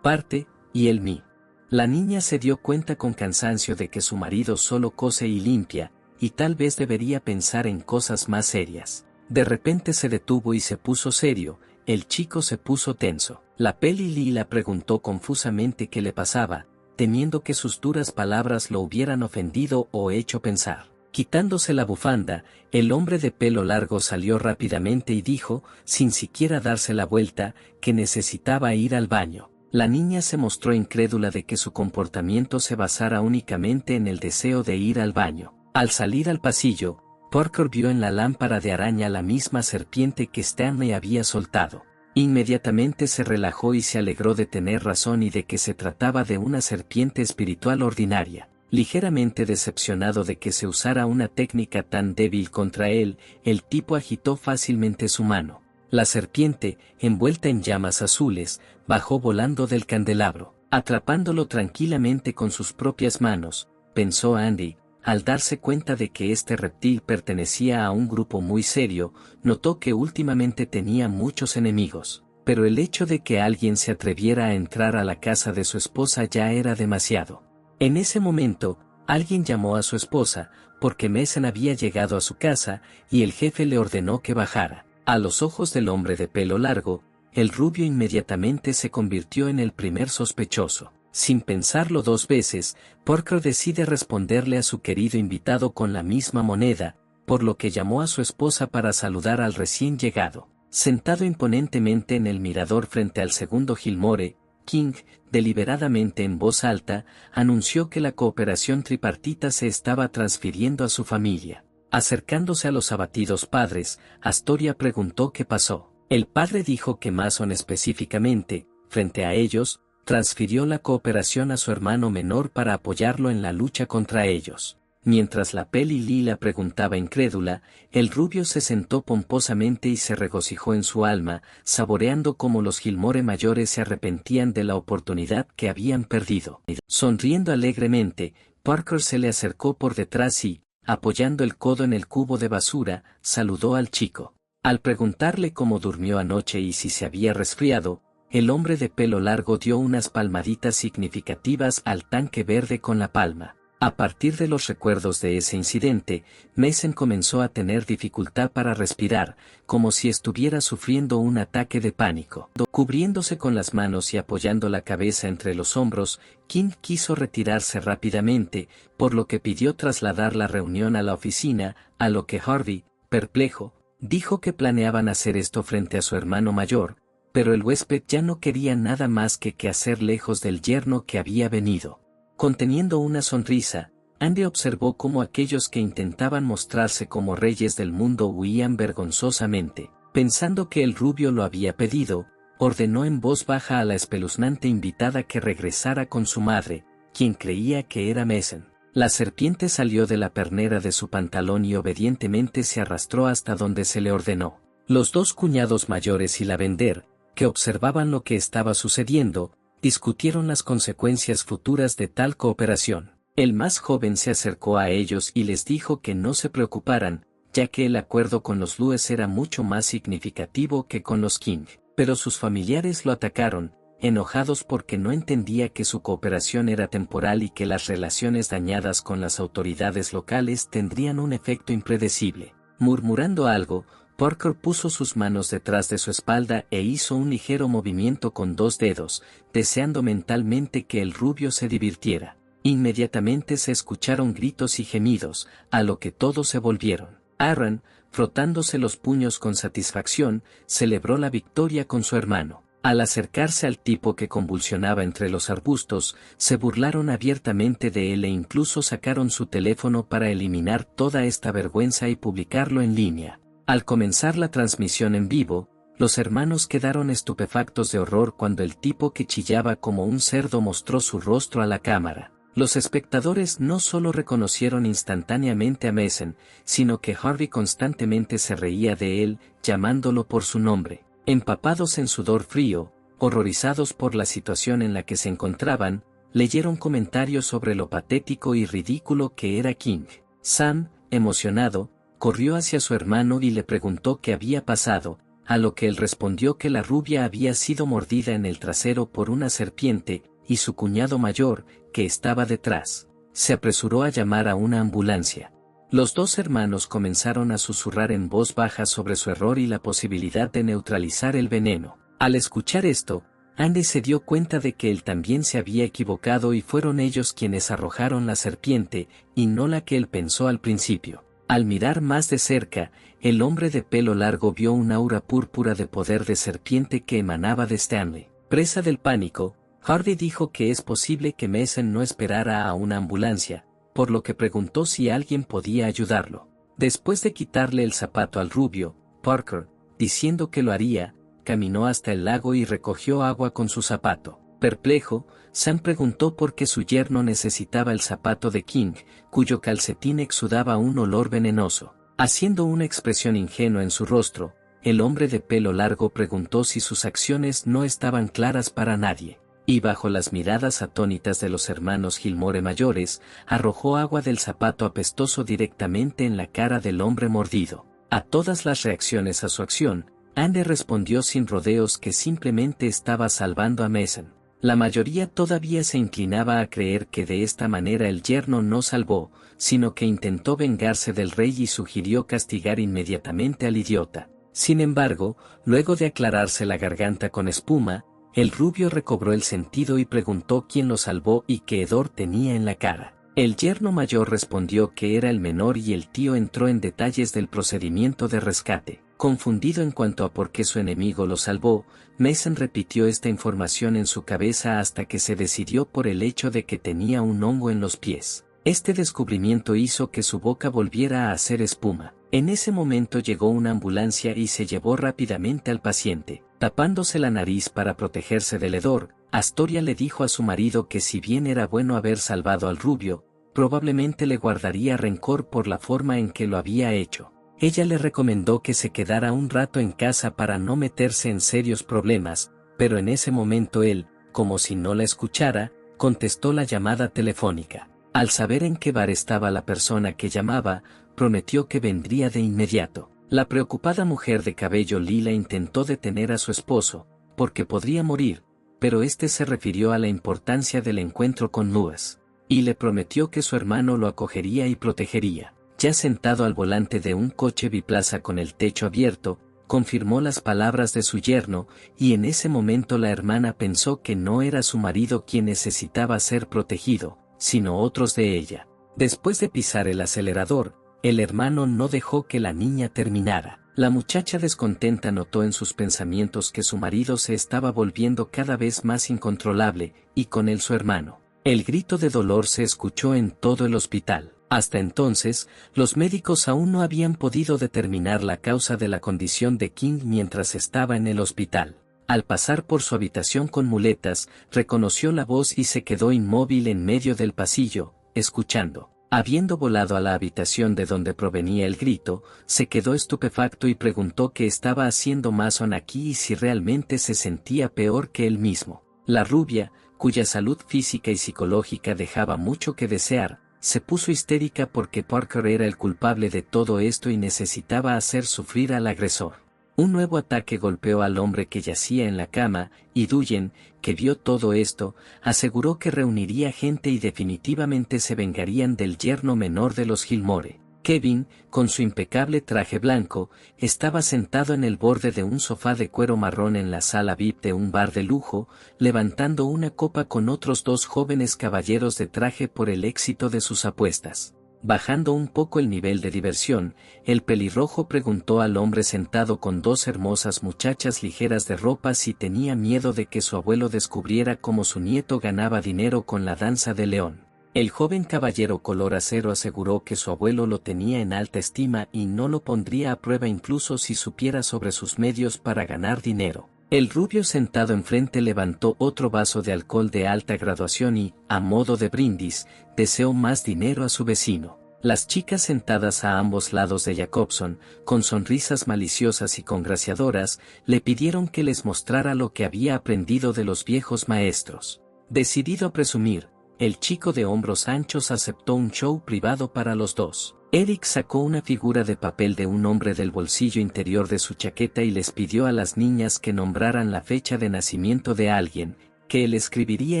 Parte, y él mí. La niña se dio cuenta con cansancio de que su marido solo cose y limpia, y tal vez debería pensar en cosas más serias. De repente se detuvo y se puso serio, el chico se puso tenso. La Peli Lila preguntó confusamente qué le pasaba, temiendo que sus duras palabras lo hubieran ofendido o hecho pensar. Quitándose la bufanda, el hombre de pelo largo salió rápidamente y dijo, sin siquiera darse la vuelta, que necesitaba ir al baño. La niña se mostró incrédula de que su comportamiento se basara únicamente en el deseo de ir al baño. Al salir al pasillo, Parker vio en la lámpara de araña la misma serpiente que Stanley había soltado. Inmediatamente se relajó y se alegró de tener razón y de que se trataba de una serpiente espiritual ordinaria. Ligeramente decepcionado de que se usara una técnica tan débil contra él, el tipo agitó fácilmente su mano. La serpiente, envuelta en llamas azules, bajó volando del candelabro, atrapándolo tranquilamente con sus propias manos, pensó Andy. Al darse cuenta de que este reptil pertenecía a un grupo muy serio, notó que últimamente tenía muchos enemigos, pero el hecho de que alguien se atreviera a entrar a la casa de su esposa ya era demasiado. En ese momento, alguien llamó a su esposa, porque Mason había llegado a su casa, y el jefe le ordenó que bajara. A los ojos del hombre de pelo largo, el rubio inmediatamente se convirtió en el primer sospechoso. Sin pensarlo dos veces, Parker decide responderle a su querido invitado con la misma moneda, por lo que llamó a su esposa para saludar al recién llegado. Sentado imponentemente en el mirador frente al segundo Gilmore, King, deliberadamente en voz alta, anunció que la cooperación tripartita se estaba transfiriendo a su familia. Acercándose a los abatidos padres, Astoria preguntó qué pasó. El padre dijo que Mason específicamente, frente a ellos, transfirió la cooperación a su hermano menor para apoyarlo en la lucha contra ellos. Mientras la Peli Lila preguntaba incrédula, el rubio se sentó pomposamente y se regocijó en su alma, saboreando cómo los Gilmore mayores se arrepentían de la oportunidad que habían perdido. Sonriendo alegremente, Parker se le acercó por detrás y, apoyando el codo en el cubo de basura, saludó al chico. Al preguntarle cómo durmió anoche y si se había resfriado, el hombre de pelo largo dio unas palmaditas significativas al tanque verde con la palma. A partir de los recuerdos de ese incidente, Mason comenzó a tener dificultad para respirar, como si estuviera sufriendo un ataque de pánico. Cubriéndose con las manos y apoyando la cabeza entre los hombros, King quiso retirarse rápidamente, por lo que pidió trasladar la reunión a la oficina, a lo que Harvey, perplejo, dijo que planeaban hacer esto frente a su hermano mayor, pero el huésped ya no quería nada más que hacer lejos del yerno que había venido. Conteniendo una sonrisa, Andy observó cómo aquellos que intentaban mostrarse como reyes del mundo huían vergonzosamente. Pensando que el rubio lo había pedido, ordenó en voz baja a la espeluznante invitada que regresara con su madre, quien creía que era Mason. La serpiente salió de la pernera de su pantalón y obedientemente se arrastró hasta donde se le ordenó. Los dos cuñados mayores y la vender, que observaban lo que estaba sucediendo, discutieron las consecuencias futuras de tal cooperación. El más joven se acercó a ellos y les dijo que no se preocuparan, ya que el acuerdo con los Lewis era mucho más significativo que con los King. Pero sus familiares lo atacaron, enojados porque no entendía que su cooperación era temporal y que las relaciones dañadas con las autoridades locales tendrían un efecto impredecible. Murmurando algo, Parker puso sus manos detrás de su espalda e hizo un ligero movimiento con dos dedos, deseando mentalmente que el rubio se divirtiera. Inmediatamente se escucharon gritos y gemidos, a lo que todos se volvieron. Aaron, frotándose los puños con satisfacción, celebró la victoria con su hermano. Al acercarse al tipo que convulsionaba entre los arbustos, se burlaron abiertamente de él e incluso sacaron su teléfono para eliminar toda esta vergüenza y publicarlo en línea. Al comenzar la transmisión en vivo, los hermanos quedaron estupefactos de horror cuando el tipo que chillaba como un cerdo mostró su rostro a la cámara. Los espectadores no solo reconocieron instantáneamente a Mason, sino que Harvey constantemente se reía de él, llamándolo por su nombre. Empapados en sudor frío, horrorizados por la situación en la que se encontraban, leyeron comentarios sobre lo patético y ridículo que era King. Sam, emocionado, corrió hacia su hermano y le preguntó qué había pasado, a lo que él respondió que la rubia había sido mordida en el trasero por una serpiente, y su cuñado mayor, que estaba detrás, se apresuró a llamar a una ambulancia. Los dos hermanos comenzaron a susurrar en voz baja sobre su error y la posibilidad de neutralizar el veneno. Al escuchar esto, Andy se dio cuenta de que él también se había equivocado y fueron ellos quienes arrojaron la serpiente, y no la que él pensó al principio. Al mirar más de cerca, el hombre de pelo largo vio un aura púrpura de poder de serpiente que emanaba de Stanley. Presa del pánico, Harvey dijo que es posible que Mason no esperara a una ambulancia, por lo que preguntó si alguien podía ayudarlo. Después de quitarle el zapato al rubio, Parker, diciendo que lo haría, caminó hasta el lago y recogió agua con su zapato. Perplejo, Sam preguntó por qué su yerno necesitaba el zapato de King, cuyo calcetín exudaba un olor venenoso. Haciendo una expresión ingenua en su rostro, el hombre de pelo largo preguntó si sus acciones no estaban claras para nadie. Y bajo las miradas atónitas de los hermanos Gilmore mayores, arrojó agua del zapato apestoso directamente en la cara del hombre mordido. A todas las reacciones a su acción, Andy respondió sin rodeos que simplemente estaba salvando a Mason. La mayoría todavía se inclinaba a creer que de esta manera el yerno no salvó, sino que intentó vengarse del rey y sugirió castigar inmediatamente al idiota. Sin embargo, luego de aclararse la garganta con espuma, el rubio recobró el sentido y preguntó quién lo salvó y qué hedor tenía en la cara. El yerno mayor respondió que era el menor y el tío entró en detalles del procedimiento de rescate. Confundido en cuanto a por qué su enemigo lo salvó, Mason repitió esta información en su cabeza hasta que se decidió por el hecho de que tenía un hongo en los pies. Este descubrimiento hizo que su boca volviera a hacer espuma. En ese momento llegó una ambulancia y se llevó rápidamente al paciente. Tapándose la nariz para protegerse del hedor, Astoria le dijo a su marido que si bien era bueno haber salvado al rubio, probablemente le guardaría rencor por la forma en que lo había hecho. Ella le recomendó que se quedara un rato en casa para no meterse en serios problemas, pero en ese momento él, como si no la escuchara, contestó la llamada telefónica. Al saber en qué bar estaba la persona que llamaba, prometió que vendría de inmediato. La preocupada mujer de cabello lila intentó detener a su esposo, porque podría morir, pero este se refirió a la importancia del encuentro con Lewis, y le prometió que su hermano lo acogería y protegería. Ya sentado al volante de un coche biplaza con el techo abierto, confirmó las palabras de su yerno, y en ese momento la hermana pensó que no era su marido quien necesitaba ser protegido, sino otros de ella. Después de pisar el acelerador, el hermano no dejó que la niña terminara. La muchacha descontenta notó en sus pensamientos que su marido se estaba volviendo cada vez más incontrolable, y con él su hermano. El grito de dolor se escuchó en todo el hospital. Hasta entonces, los médicos aún no habían podido determinar la causa de la condición de King mientras estaba en el hospital. Al pasar por su habitación con muletas, reconoció la voz y se quedó inmóvil en medio del pasillo, escuchando. Habiendo volado a la habitación de donde provenía el grito, se quedó estupefacto y preguntó qué estaba haciendo Mason aquí y si realmente se sentía peor que él mismo. La rubia, cuya salud física y psicológica dejaba mucho que desear, se puso histérica porque Parker era el culpable de todo esto y necesitaba hacer sufrir al agresor. Un nuevo ataque golpeó al hombre que yacía en la cama, y Duyen, que vio todo esto, aseguró que reuniría gente y definitivamente se vengarían del yerno menor de los Gilmore. Kevin, con su impecable traje blanco, estaba sentado en el borde de un sofá de cuero marrón en la sala VIP de un bar de lujo, levantando una copa con otros dos jóvenes caballeros de traje por el éxito de sus apuestas. Bajando un poco el nivel de diversión, el pelirrojo preguntó al hombre sentado con dos hermosas muchachas ligeras de ropa si tenía miedo de que su abuelo descubriera cómo su nieto ganaba dinero con la danza de león. El joven caballero color acero aseguró que su abuelo lo tenía en alta estima y no lo pondría a prueba incluso si supiera sobre sus medios para ganar dinero. El rubio sentado enfrente levantó otro vaso de alcohol de alta graduación y, a modo de brindis, deseó más dinero a su vecino. Las chicas sentadas a ambos lados de Jacobson, con sonrisas maliciosas y congraciadoras, le pidieron que les mostrara lo que había aprendido de los viejos maestros. Decidido a presumir, el chico de hombros anchos aceptó un show privado para los dos. Eric sacó una figura de papel de un hombre del bolsillo interior de su chaqueta y les pidió a las niñas que nombraran la fecha de nacimiento de alguien, que él escribiría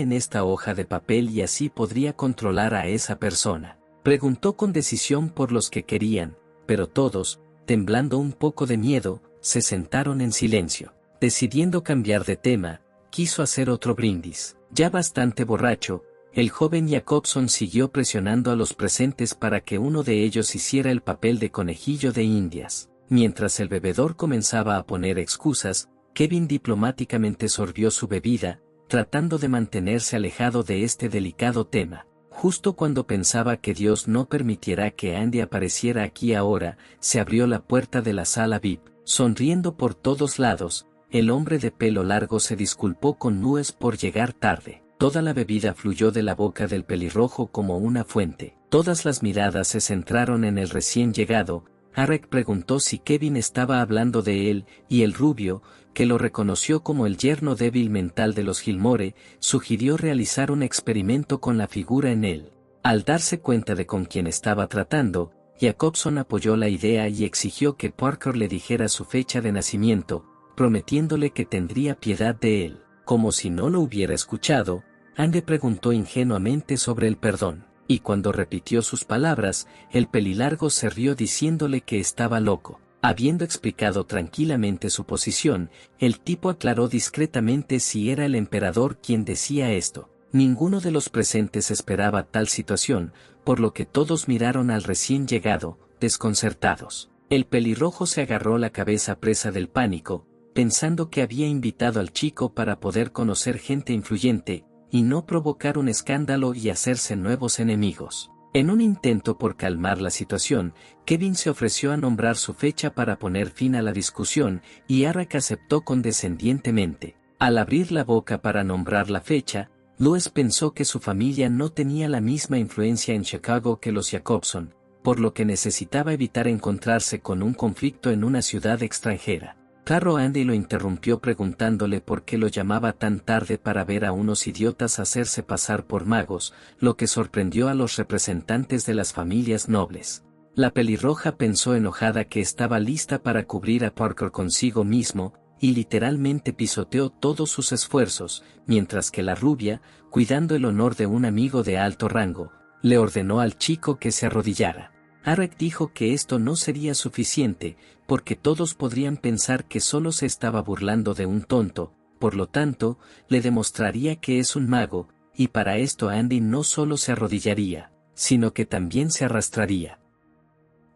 en esta hoja de papel y así podría controlar a esa persona. Preguntó con decisión por los que querían, pero todos, temblando un poco de miedo, se sentaron en silencio. Decidiendo cambiar de tema, quiso hacer otro brindis. Ya bastante borracho, el joven Jacobson siguió presionando a los presentes para que uno de ellos hiciera el papel de conejillo de Indias. Mientras el bebedor comenzaba a poner excusas, Kevin diplomáticamente sorbió su bebida, tratando de mantenerse alejado de este delicado tema. Justo cuando pensaba que Dios no permitiera que Andy apareciera aquí ahora, se abrió la puerta de la sala VIP. Sonriendo por todos lados, el hombre de pelo largo se disculpó con nubes por llegar tarde. Toda la bebida fluyó de la boca del pelirrojo como una fuente. Todas las miradas se centraron en el recién llegado. Arek preguntó si Kevin estaba hablando de él, y el rubio, que lo reconoció como el yerno débil mental de los Gilmore, sugirió realizar un experimento con la figura en él. Al darse cuenta de con quién estaba tratando, Jacobson apoyó la idea y exigió que Parker le dijera su fecha de nacimiento, prometiéndole que tendría piedad de él. Como si no lo hubiera escuchado, Andy preguntó ingenuamente sobre el perdón, y cuando repitió sus palabras, el pelilargo se rió diciéndole que estaba loco. Habiendo explicado tranquilamente su posición, el tipo aclaró discretamente si era el emperador quien decía esto. Ninguno de los presentes esperaba tal situación, por lo que todos miraron al recién llegado, desconcertados. El pelirrojo se agarró la cabeza presa del pánico, pensando que había invitado al chico para poder conocer gente influyente, y no provocar un escándalo y hacerse nuevos enemigos. En un intento por calmar la situación, Kevin se ofreció a nombrar su fecha para poner fin a la discusión, y Arrak aceptó condescendientemente. Al abrir la boca para nombrar la fecha, Louis pensó que su familia no tenía la misma influencia en Chicago que los Jacobson, por lo que necesitaba evitar encontrarse con un conflicto en una ciudad extranjera. Claro, Andy lo interrumpió preguntándole por qué lo llamaba tan tarde para ver a unos idiotas hacerse pasar por magos, lo que sorprendió a los representantes de las familias nobles. La pelirroja pensó enojada que estaba lista para cubrir a Parker consigo mismo, y literalmente pisoteó todos sus esfuerzos, mientras que la rubia, cuidando el honor de un amigo de alto rango, le ordenó al chico que se arrodillara. Arek dijo que esto no sería suficiente, porque todos podrían pensar que solo se estaba burlando de un tonto, por lo tanto, le demostraría que es un mago, y para esto Andy no solo se arrodillaría, sino que también se arrastraría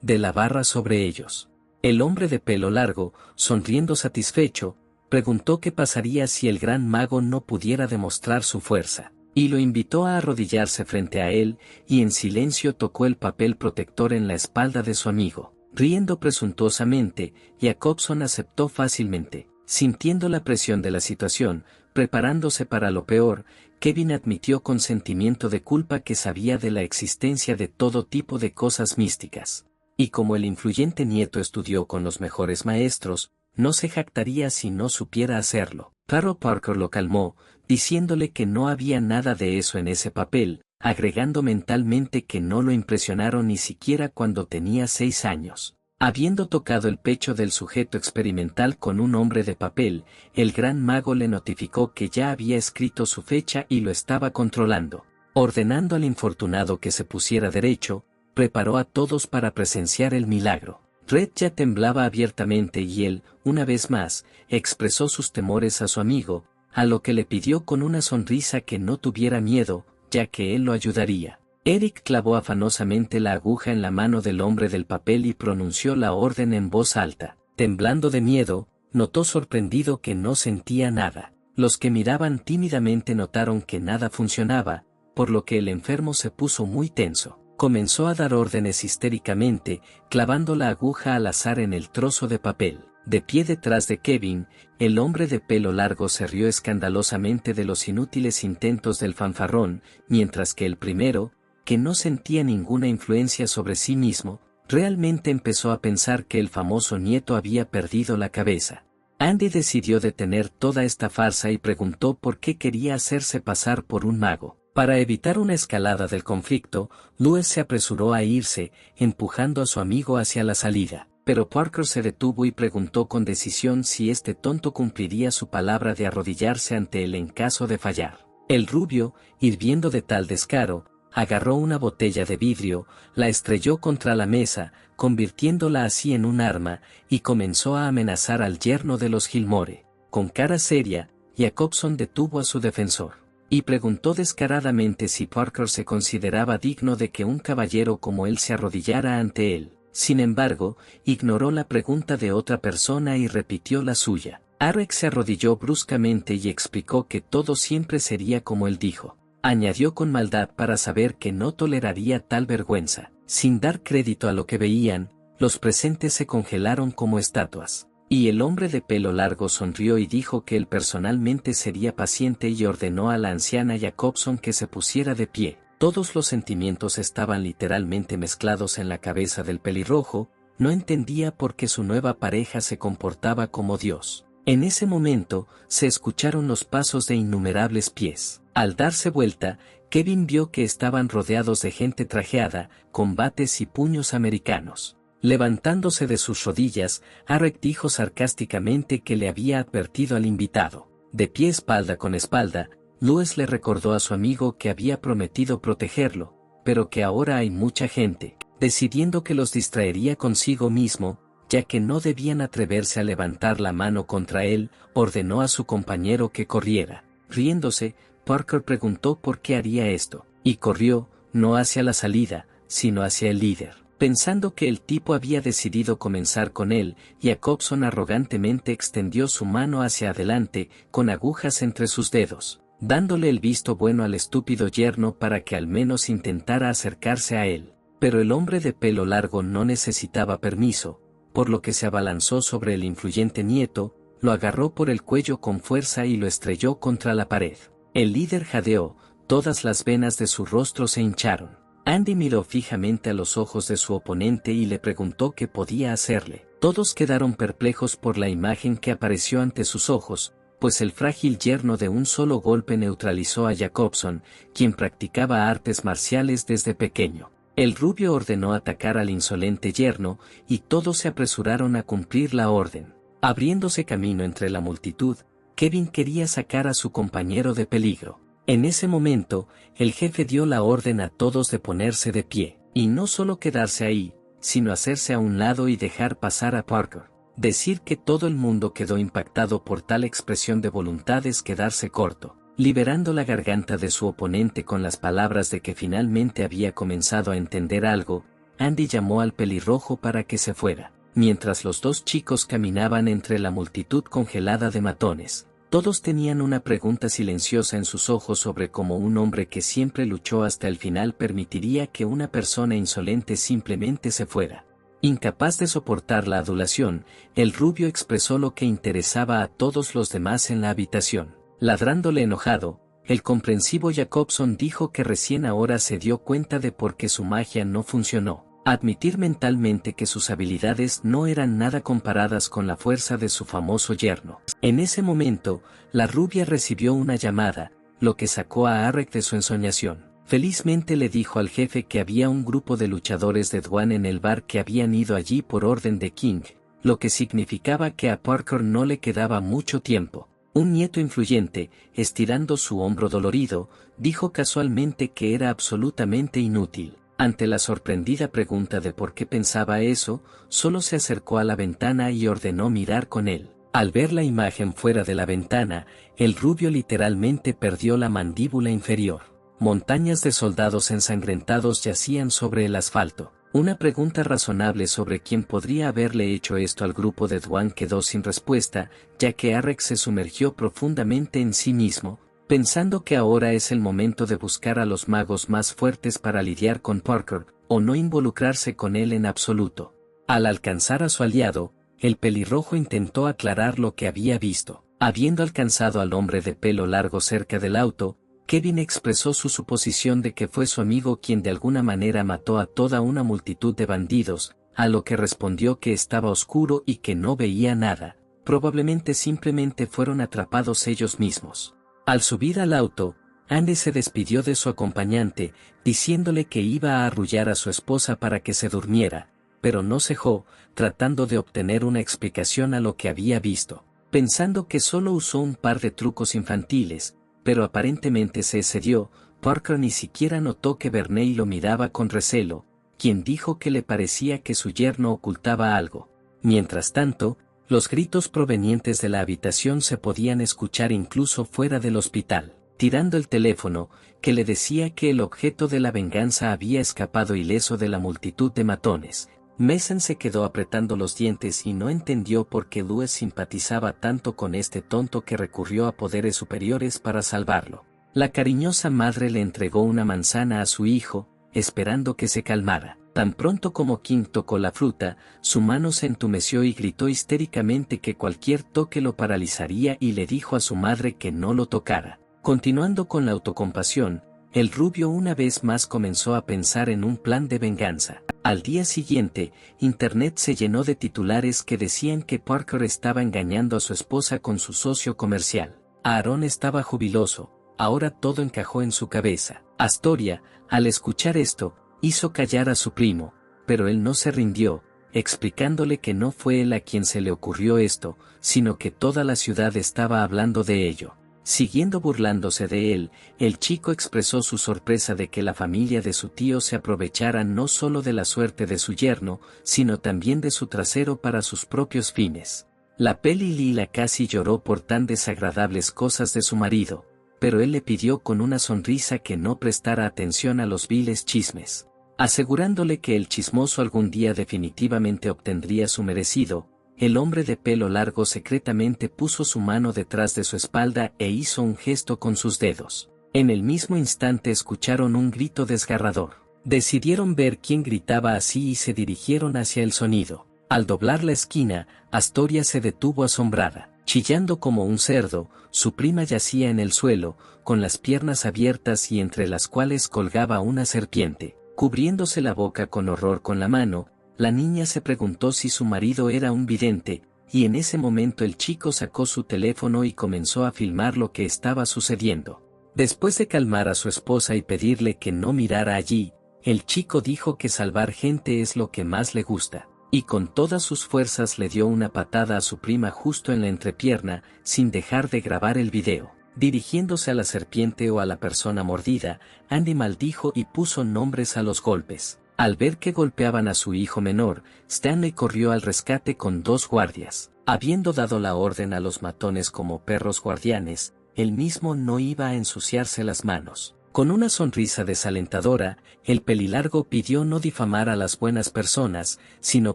de la barra sobre ellos. El hombre de pelo largo, sonriendo satisfecho, preguntó qué pasaría si el gran mago no pudiera demostrar su fuerza, y lo invitó a arrodillarse frente a él, y en silencio tocó el papel protector en la espalda de su amigo. Riendo presuntuosamente, Jacobson aceptó fácilmente. Sintiendo la presión de la situación, preparándose para lo peor, Kevin admitió con sentimiento de culpa que sabía de la existencia de todo tipo de cosas místicas. Y como el influyente nieto estudió con los mejores maestros, no se jactaría si no supiera hacerlo. Claro, Parker lo calmó, diciéndole que no había nada de eso en ese papel, agregando mentalmente que no lo impresionaron ni siquiera cuando tenía 6 años. Habiendo tocado el pecho del sujeto experimental con un hombre de papel, el gran mago le notificó que ya había escrito su fecha y lo estaba controlando. Ordenando al infortunado que se pusiera derecho, preparó a todos para presenciar el milagro. Red ya temblaba abiertamente y él, una vez más, expresó sus temores a su amigo, a lo que le pidió con una sonrisa que no tuviera miedo, ya que él lo ayudaría. Eric clavó afanosamente la aguja en la mano del hombre del papel y pronunció la orden en voz alta. Temblando de miedo, notó sorprendido que no sentía nada. Los que miraban tímidamente notaron que nada funcionaba, por lo que el enfermo se puso muy tenso. Comenzó a dar órdenes histéricamente, clavando la aguja al azar en el trozo de papel. De pie detrás de Kevin, el hombre de pelo largo se rió escandalosamente de los inútiles intentos del fanfarrón, mientras que el primero, que no sentía ninguna influencia sobre sí mismo, realmente empezó a pensar que el famoso nieto había perdido la cabeza. Andy decidió detener toda esta farsa y preguntó por qué quería hacerse pasar por un mago. Para evitar una escalada del conflicto, Louis se apresuró a irse, empujando a su amigo hacia la salida. Pero Parker se detuvo y preguntó con decisión si este tonto cumpliría su palabra de arrodillarse ante él en caso de fallar. El rubio, hirviendo de tal descaro, agarró una botella de vidrio, la estrelló contra la mesa, convirtiéndola así en un arma, y comenzó a amenazar al yerno de los Gilmore. Con cara seria, Jacobson detuvo a su defensor, y preguntó descaradamente si Parker se consideraba digno de que un caballero como él se arrodillara ante él. Sin embargo, ignoró la pregunta de otra persona y repitió la suya. Eric se arrodilló bruscamente y explicó que todo siempre sería como él dijo. Añadió con maldad para saber que no toleraría tal vergüenza. Sin dar crédito a lo que veían, los presentes se congelaron como estatuas. Y el hombre de pelo largo sonrió y dijo que él personalmente sería paciente y ordenó a la anciana Jacobson que se pusiera de pie. Todos los sentimientos estaban literalmente mezclados en la cabeza del pelirrojo, no entendía por qué su nueva pareja se comportaba como Dios. En ese momento, se escucharon los pasos de innumerables pies. Al darse vuelta, Kevin vio que estaban rodeados de gente trajeada, con bates y puños americanos. Levantándose de sus rodillas, Eric dijo sarcásticamente que le había advertido al invitado. De pie espalda con espalda, Louis le recordó a su amigo que había prometido protegerlo, pero que ahora hay mucha gente. Decidiendo que los distraería consigo mismo, ya que no debían atreverse a levantar la mano contra él, ordenó a su compañero que corriera. Riéndose, Parker preguntó por qué haría esto, y corrió, no hacia la salida, sino hacia el líder. Pensando que el tipo había decidido comenzar con él, Jacobson arrogantemente extendió su mano hacia adelante, con agujas entre sus dedos, dándole el visto bueno al estúpido yerno para que al menos intentara acercarse a él. Pero el hombre de pelo largo no necesitaba permiso, por lo que se abalanzó sobre el influyente nieto, lo agarró por el cuello con fuerza y lo estrelló contra la pared. El líder jadeó, todas las venas de su rostro se hincharon. Andy miró fijamente a los ojos de su oponente y le preguntó qué podía hacerle. Todos quedaron perplejos por la imagen que apareció ante sus ojos, pues el frágil yerno de un solo golpe neutralizó a Jacobson, quien practicaba artes marciales desde pequeño. El rubio ordenó atacar al insolente yerno, y todos se apresuraron a cumplir la orden. Abriéndose camino entre la multitud, Kevin quería sacar a su compañero de peligro. En ese momento, el jefe dio la orden a todos de ponerse de pie, y no solo quedarse ahí, sino hacerse a un lado y dejar pasar a Parker. Decir que todo el mundo quedó impactado por tal expresión de voluntad es quedarse corto. Liberando la garganta de su oponente con las palabras de que finalmente había comenzado a entender algo, Andy llamó al pelirrojo para que se fuera. Mientras los dos chicos caminaban entre la multitud congelada de matones, todos tenían una pregunta silenciosa en sus ojos sobre cómo un hombre que siempre luchó hasta el final permitiría que una persona insolente simplemente se fuera. Incapaz de soportar la adulación, el rubio expresó lo que interesaba a todos los demás en la habitación. Ladrándole enojado, el comprensivo Jacobson dijo que recién ahora se dio cuenta de por qué su magia no funcionó. Admitir mentalmente que sus habilidades no eran nada comparadas con la fuerza de su famoso yerno. En ese momento, la rubia recibió una llamada, lo que sacó a Eric de su ensoñación. Felizmente le dijo al jefe que había un grupo de luchadores de Dwan en el bar que habían ido allí por orden de King, lo que significaba que a Parker no le quedaba mucho tiempo. Un nieto influyente, estirando su hombro dolorido, dijo casualmente que era absolutamente inútil. Ante la sorprendida pregunta de por qué pensaba eso, solo se acercó a la ventana y ordenó mirar con él. Al ver la imagen fuera de la ventana, el rubio literalmente perdió la mandíbula inferior. Montañas de soldados ensangrentados yacían sobre el asfalto. Una pregunta razonable sobre quién podría haberle hecho esto al grupo de Dwan quedó sin respuesta, ya que Arek se sumergió profundamente en sí mismo, pensando que ahora es el momento de buscar a los magos más fuertes para lidiar con Parker, o no involucrarse con él en absoluto. Al alcanzar a su aliado, el pelirrojo intentó aclarar lo que había visto. Habiendo alcanzado al hombre de pelo largo cerca del auto, Kevin expresó su suposición de que fue su amigo quien de alguna manera mató a toda una multitud de bandidos, a lo que respondió que estaba oscuro y que no veía nada. Probablemente simplemente fueron atrapados ellos mismos. Al subir al auto, Andy se despidió de su acompañante, diciéndole que iba a arrullar a su esposa para que se durmiera, pero no cejó, tratando de obtener una explicación a lo que había visto, pensando que solo usó un par de trucos infantiles, pero aparentemente se excedió. Parker ni siquiera notó que Verney lo miraba con recelo, quien dijo que le parecía que su yerno ocultaba algo. Mientras tanto, los gritos provenientes de la habitación se podían escuchar incluso fuera del hospital. Tirando el teléfono, que le decía que el objeto de la venganza había escapado ileso de la multitud de matones. Mason se quedó apretando los dientes y no entendió por qué Lewis simpatizaba tanto con este tonto que recurrió a poderes superiores para salvarlo. La cariñosa madre le entregó una manzana a su hijo, esperando que se calmara. Tan pronto como King tocó la fruta, su mano se entumeció y gritó histéricamente que cualquier toque lo paralizaría y le dijo a su madre que no lo tocara. Continuando con la autocompasión, el rubio una vez más comenzó a pensar en un plan de venganza. Al día siguiente, Internet se llenó de titulares que decían que Parker estaba engañando a su esposa con su socio comercial. Aaron estaba jubiloso, ahora todo encajó en su cabeza. Astoria, al escuchar esto, hizo callar a su primo, pero él no se rindió, explicándole que no fue él a quien se le ocurrió esto, sino que toda la ciudad estaba hablando de ello. Siguiendo burlándose de él, el chico expresó su sorpresa de que la familia de su tío se aprovechara no solo de la suerte de su yerno, sino también de su trasero para sus propios fines. La peli Lila casi lloró por tan desagradables cosas de su marido, pero él le pidió con una sonrisa que no prestara atención a los viles chismes, asegurándole que el chismoso algún día definitivamente obtendría su merecido. El hombre de pelo largo secretamente puso su mano detrás de su espalda e hizo un gesto con sus dedos. En el mismo instante escucharon un grito desgarrador. Decidieron ver quién gritaba así y se dirigieron hacia el sonido. Al doblar la esquina, Astoria se detuvo asombrada. Chillando como un cerdo, su prima yacía en el suelo, con las piernas abiertas y entre las cuales colgaba una serpiente. Cubriéndose la boca con horror con la mano, la niña se preguntó si su marido era un vidente, y en ese momento el chico sacó su teléfono y comenzó a filmar lo que estaba sucediendo. Después de calmar a su esposa y pedirle que no mirara allí, el chico dijo que salvar gente es lo que más le gusta, y con todas sus fuerzas le dio una patada a su prima justo en la entrepierna, sin dejar de grabar el video. Dirigiéndose a la serpiente o a la persona mordida, Andy maldijo y puso nombres a los golpes. Al ver que golpeaban a su hijo menor, Stanley corrió al rescate con 2 guardias. Habiendo dado la orden a los matones como perros guardianes, él mismo no iba a ensuciarse las manos. Con una sonrisa desalentadora, el pelilargo pidió no difamar a las buenas personas, sino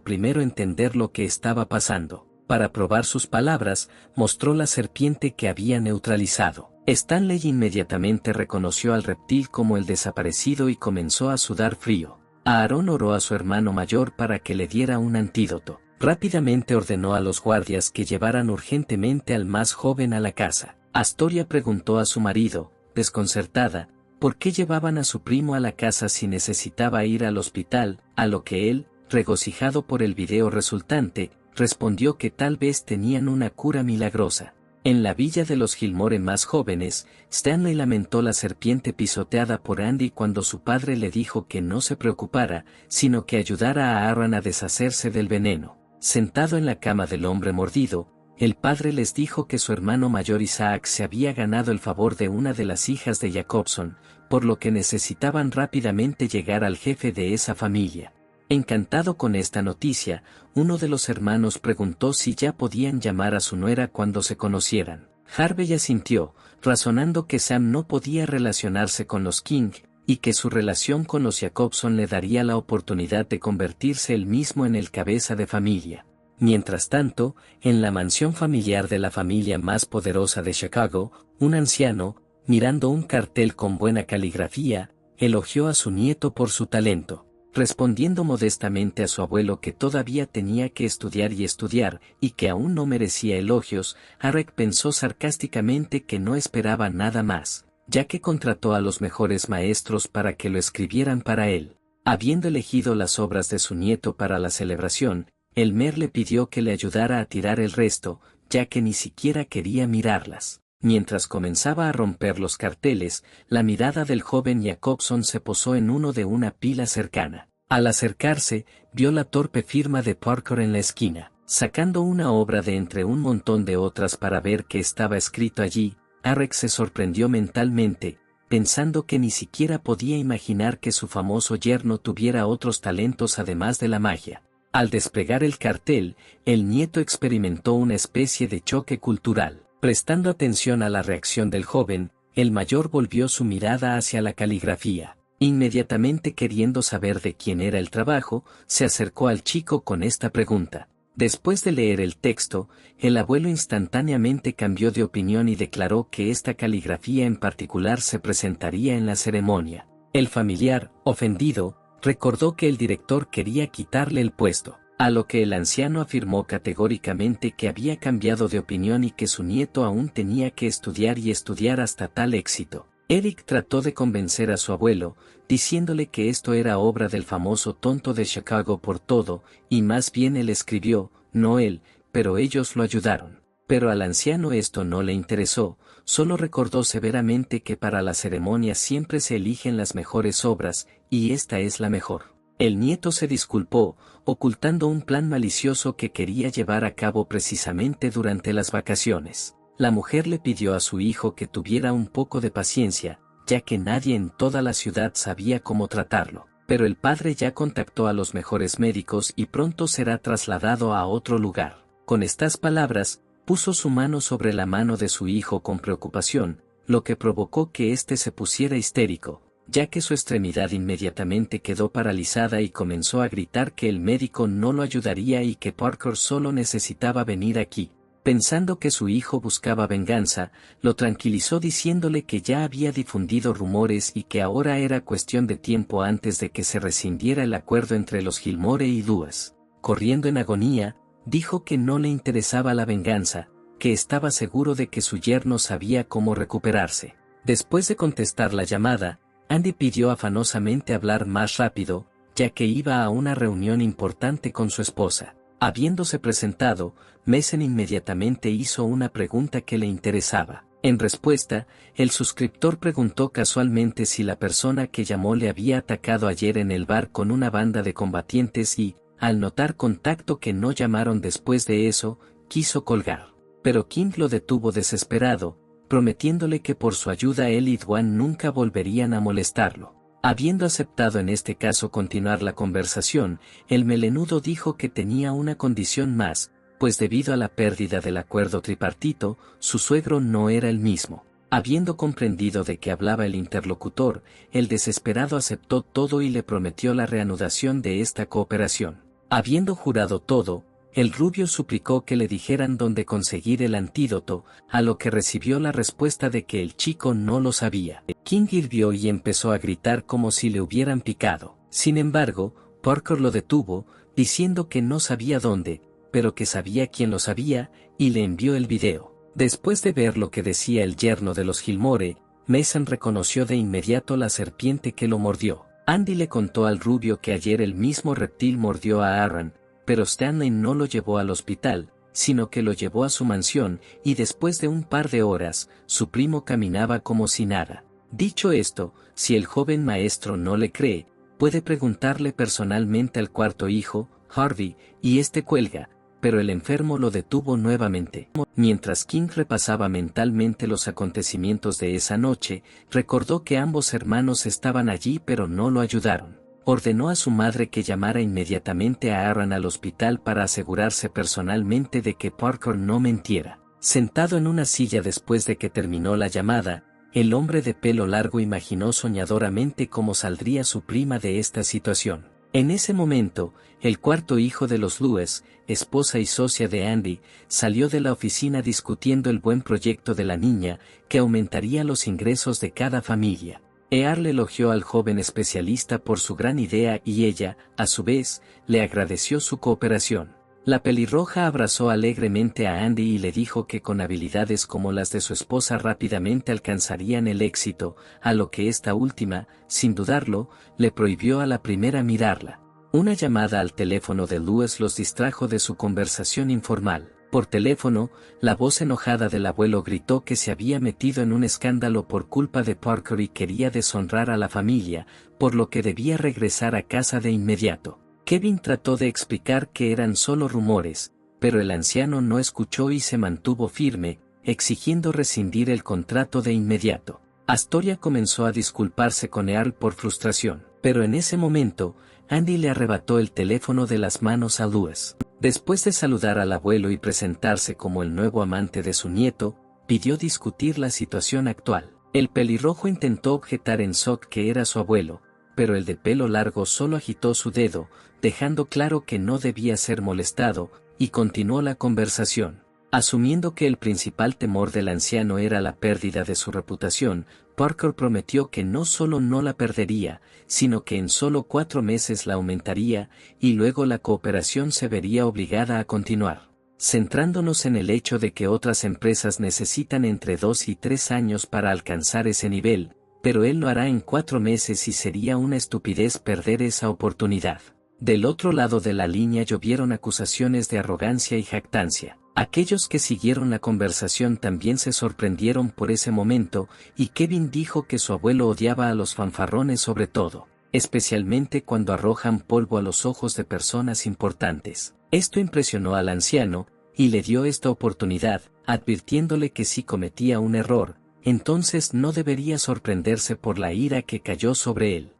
primero entender lo que estaba pasando. Para probar sus palabras, mostró la serpiente que había neutralizado. Stanley inmediatamente reconoció al reptil como el desaparecido y comenzó a sudar frío. Aaron oró a su hermano mayor para que le diera un antídoto. Rápidamente ordenó a los guardias que llevaran urgentemente al más joven a la casa. Astoria preguntó a su marido, desconcertada, por qué llevaban a su primo a la casa si necesitaba ir al hospital, a lo que él, regocijado por el video resultante, respondió que tal vez tenían una cura milagrosa. En la villa de los Gilmore más jóvenes, Stanley lamentó la serpiente pisoteada por Andy cuando su padre le dijo que no se preocupara, sino que ayudara a Aaron a deshacerse del veneno. Sentado en la cama del hombre mordido, el padre les dijo que su hermano mayor Isaac se había ganado el favor de una de las hijas de Jacobson, por lo que necesitaban rápidamente llegar al jefe de esa familia. Encantado con esta noticia, uno de los hermanos preguntó si ya podían llamar a su nuera cuando se conocieran. Harvey asintió, razonando que Sam no podía relacionarse con los King, y que su relación con los Jacobson le daría la oportunidad de convertirse él mismo en el cabeza de familia. Mientras tanto, en la mansión familiar de la familia más poderosa de Chicago, un anciano, mirando un cartel con buena caligrafía, elogió a su nieto por su talento. Respondiendo modestamente a su abuelo que todavía tenía que estudiar y que aún no merecía elogios, Arek pensó sarcásticamente que no esperaba nada más, ya que contrató a los mejores maestros para que lo escribieran para él. Habiendo elegido las obras de su nieto para la celebración, Elmer le pidió que le ayudara a tirar el resto, ya que ni siquiera quería mirarlas. Mientras comenzaba a romper los carteles, la mirada del joven Jacobson se posó en uno de una pila cercana. Al acercarse, vio la torpe firma de Parker en la esquina. Sacando una obra de entre un montón de otras para ver qué estaba escrito allí, Arek se sorprendió mentalmente, pensando que ni siquiera podía imaginar que su famoso yerno tuviera otros talentos además de la magia. Al despegar el cartel, el nieto experimentó una especie de choque cultural. Prestando atención a la reacción del joven, el mayor volvió su mirada hacia la caligrafía. Inmediatamente queriendo saber de quién era el trabajo, se acercó al chico con esta pregunta. Después de leer el texto, el abuelo instantáneamente cambió de opinión y declaró que esta caligrafía en particular se presentaría en la ceremonia. El familiar, ofendido, recordó que el director quería quitarle el puesto. A lo que el anciano afirmó categóricamente que había cambiado de opinión y que su nieto aún tenía que estudiar hasta tal éxito. Eric trató de convencer a su abuelo, diciéndole que esto era obra del famoso tonto de Chicago por todo, y más bien él escribió, no él, pero ellos lo ayudaron. Pero al anciano esto no le interesó, solo recordó severamente que para la ceremonia siempre se eligen las mejores obras, y esta es la mejor. El nieto se disculpó, ocultando un plan malicioso que quería llevar a cabo precisamente durante las vacaciones. La mujer le pidió a su hijo que tuviera un poco de paciencia, ya que nadie en toda la ciudad sabía cómo tratarlo. Pero el padre ya contactó a los mejores médicos y pronto será trasladado a otro lugar. Con estas palabras, puso su mano sobre la mano de su hijo con preocupación, lo que provocó que éste se pusiera histérico, ya que su extremidad inmediatamente quedó paralizada y comenzó a gritar que el médico no lo ayudaría y que Parker solo necesitaba venir aquí. Pensando que su hijo buscaba venganza, lo tranquilizó diciéndole que ya había difundido rumores y que ahora era cuestión de tiempo antes de que se rescindiera el acuerdo entre los Gilmore y Duas. Corriendo en agonía, dijo que no le interesaba la venganza, que estaba seguro de que su yerno sabía cómo recuperarse. Después de contestar la llamada, Andy pidió afanosamente hablar más rápido, ya que iba a una reunión importante con su esposa. Habiéndose presentado, Mason inmediatamente hizo una pregunta que le interesaba. En respuesta, el suscriptor preguntó casualmente si la persona que llamó le había atacado ayer en el bar con una banda de combatientes y, al notar contacto que no llamaron después de eso, quiso colgar. Pero King lo detuvo desesperado, prometiéndole que por su ayuda él y Dwan nunca volverían a molestarlo. Habiendo aceptado en este caso continuar la conversación, el melenudo dijo que tenía una condición más, pues debido a la pérdida del acuerdo tripartito, su suegro no era el mismo. Habiendo comprendido de qué hablaba el interlocutor, el desesperado aceptó todo y le prometió la reanudación de esta cooperación. Habiendo jurado todo, el rubio suplicó que le dijeran dónde conseguir el antídoto, a lo que recibió la respuesta de que el chico no lo sabía. King hirvió y empezó a gritar como si le hubieran picado. Sin embargo, Parker lo detuvo, diciendo que no sabía dónde, pero que sabía quién lo sabía, y le envió el video. Después de ver lo que decía el yerno de los Gilmore, Mason reconoció de inmediato la serpiente que lo mordió. Andy le contó al rubio que ayer el mismo reptil mordió a Aaron, pero Stanley no lo llevó al hospital, sino que lo llevó a su mansión, y después de un par de horas, su primo caminaba como si nada. Dicho esto, si el joven maestro no le cree, puede preguntarle personalmente al cuarto hijo, Harvey, y este cuelga, pero el enfermo lo detuvo nuevamente. Mientras King repasaba mentalmente los acontecimientos de esa noche, recordó que ambos hermanos estaban allí pero no lo ayudaron. Ordenó a su madre que llamara inmediatamente a Aaron al hospital para asegurarse personalmente de que Parker no mintiera. Sentado en una silla después de que terminó la llamada, el hombre de pelo largo imaginó soñadoramente cómo saldría su prima de esta situación. En ese momento, el cuarto hijo de los Lewis, esposa y socia de Andy, salió de la oficina discutiendo el buen proyecto de la niña, que aumentaría los ingresos de cada familia. Earl elogió al joven especialista por su gran idea y ella, a su vez, le agradeció su cooperación. La pelirroja abrazó alegremente a Andy y le dijo que con habilidades como las de su esposa rápidamente alcanzarían el éxito, a lo que esta última, sin dudarlo, le prohibió a la primera mirarla. Una llamada al teléfono de Lewis los distrajo de su conversación informal. Por teléfono, la voz enojada del abuelo gritó que se había metido en un escándalo por culpa de Parker y quería deshonrar a la familia, por lo que debía regresar a casa de inmediato. Kevin trató de explicar que eran solo rumores, pero el anciano no escuchó y se mantuvo firme, exigiendo rescindir el contrato de inmediato. Astoria comenzó a disculparse con Earl por frustración, pero en ese momento, Andy le arrebató el teléfono de las manos a Lewis. Después de saludar al abuelo y presentarse como el nuevo amante de su nieto, pidió discutir la situación actual. El pelirrojo intentó objetar en shock que era su abuelo, pero el de pelo largo solo agitó su dedo, dejando claro que no debía ser molestado, y continuó la conversación. Asumiendo que el principal temor del anciano era la pérdida de su reputación, Parker prometió que no solo no la perdería, sino que en solo 4 meses la aumentaría, y luego la cooperación se vería obligada a continuar. Centrándonos en el hecho de que otras empresas necesitan entre 2 y 3 años para alcanzar ese nivel, pero él lo hará en 4 meses y sería una estupidez perder esa oportunidad. Del otro lado de la línea llovieron acusaciones de arrogancia y jactancia. Aquellos que siguieron la conversación también se sorprendieron por ese momento, y Kevin dijo que su abuelo odiaba a los fanfarrones sobre todo, especialmente cuando arrojan polvo a los ojos de personas importantes. Esto impresionó al anciano, y le dio esta oportunidad, advirtiéndole que si cometía un error, entonces no debería sorprenderse por la ira que cayó sobre él.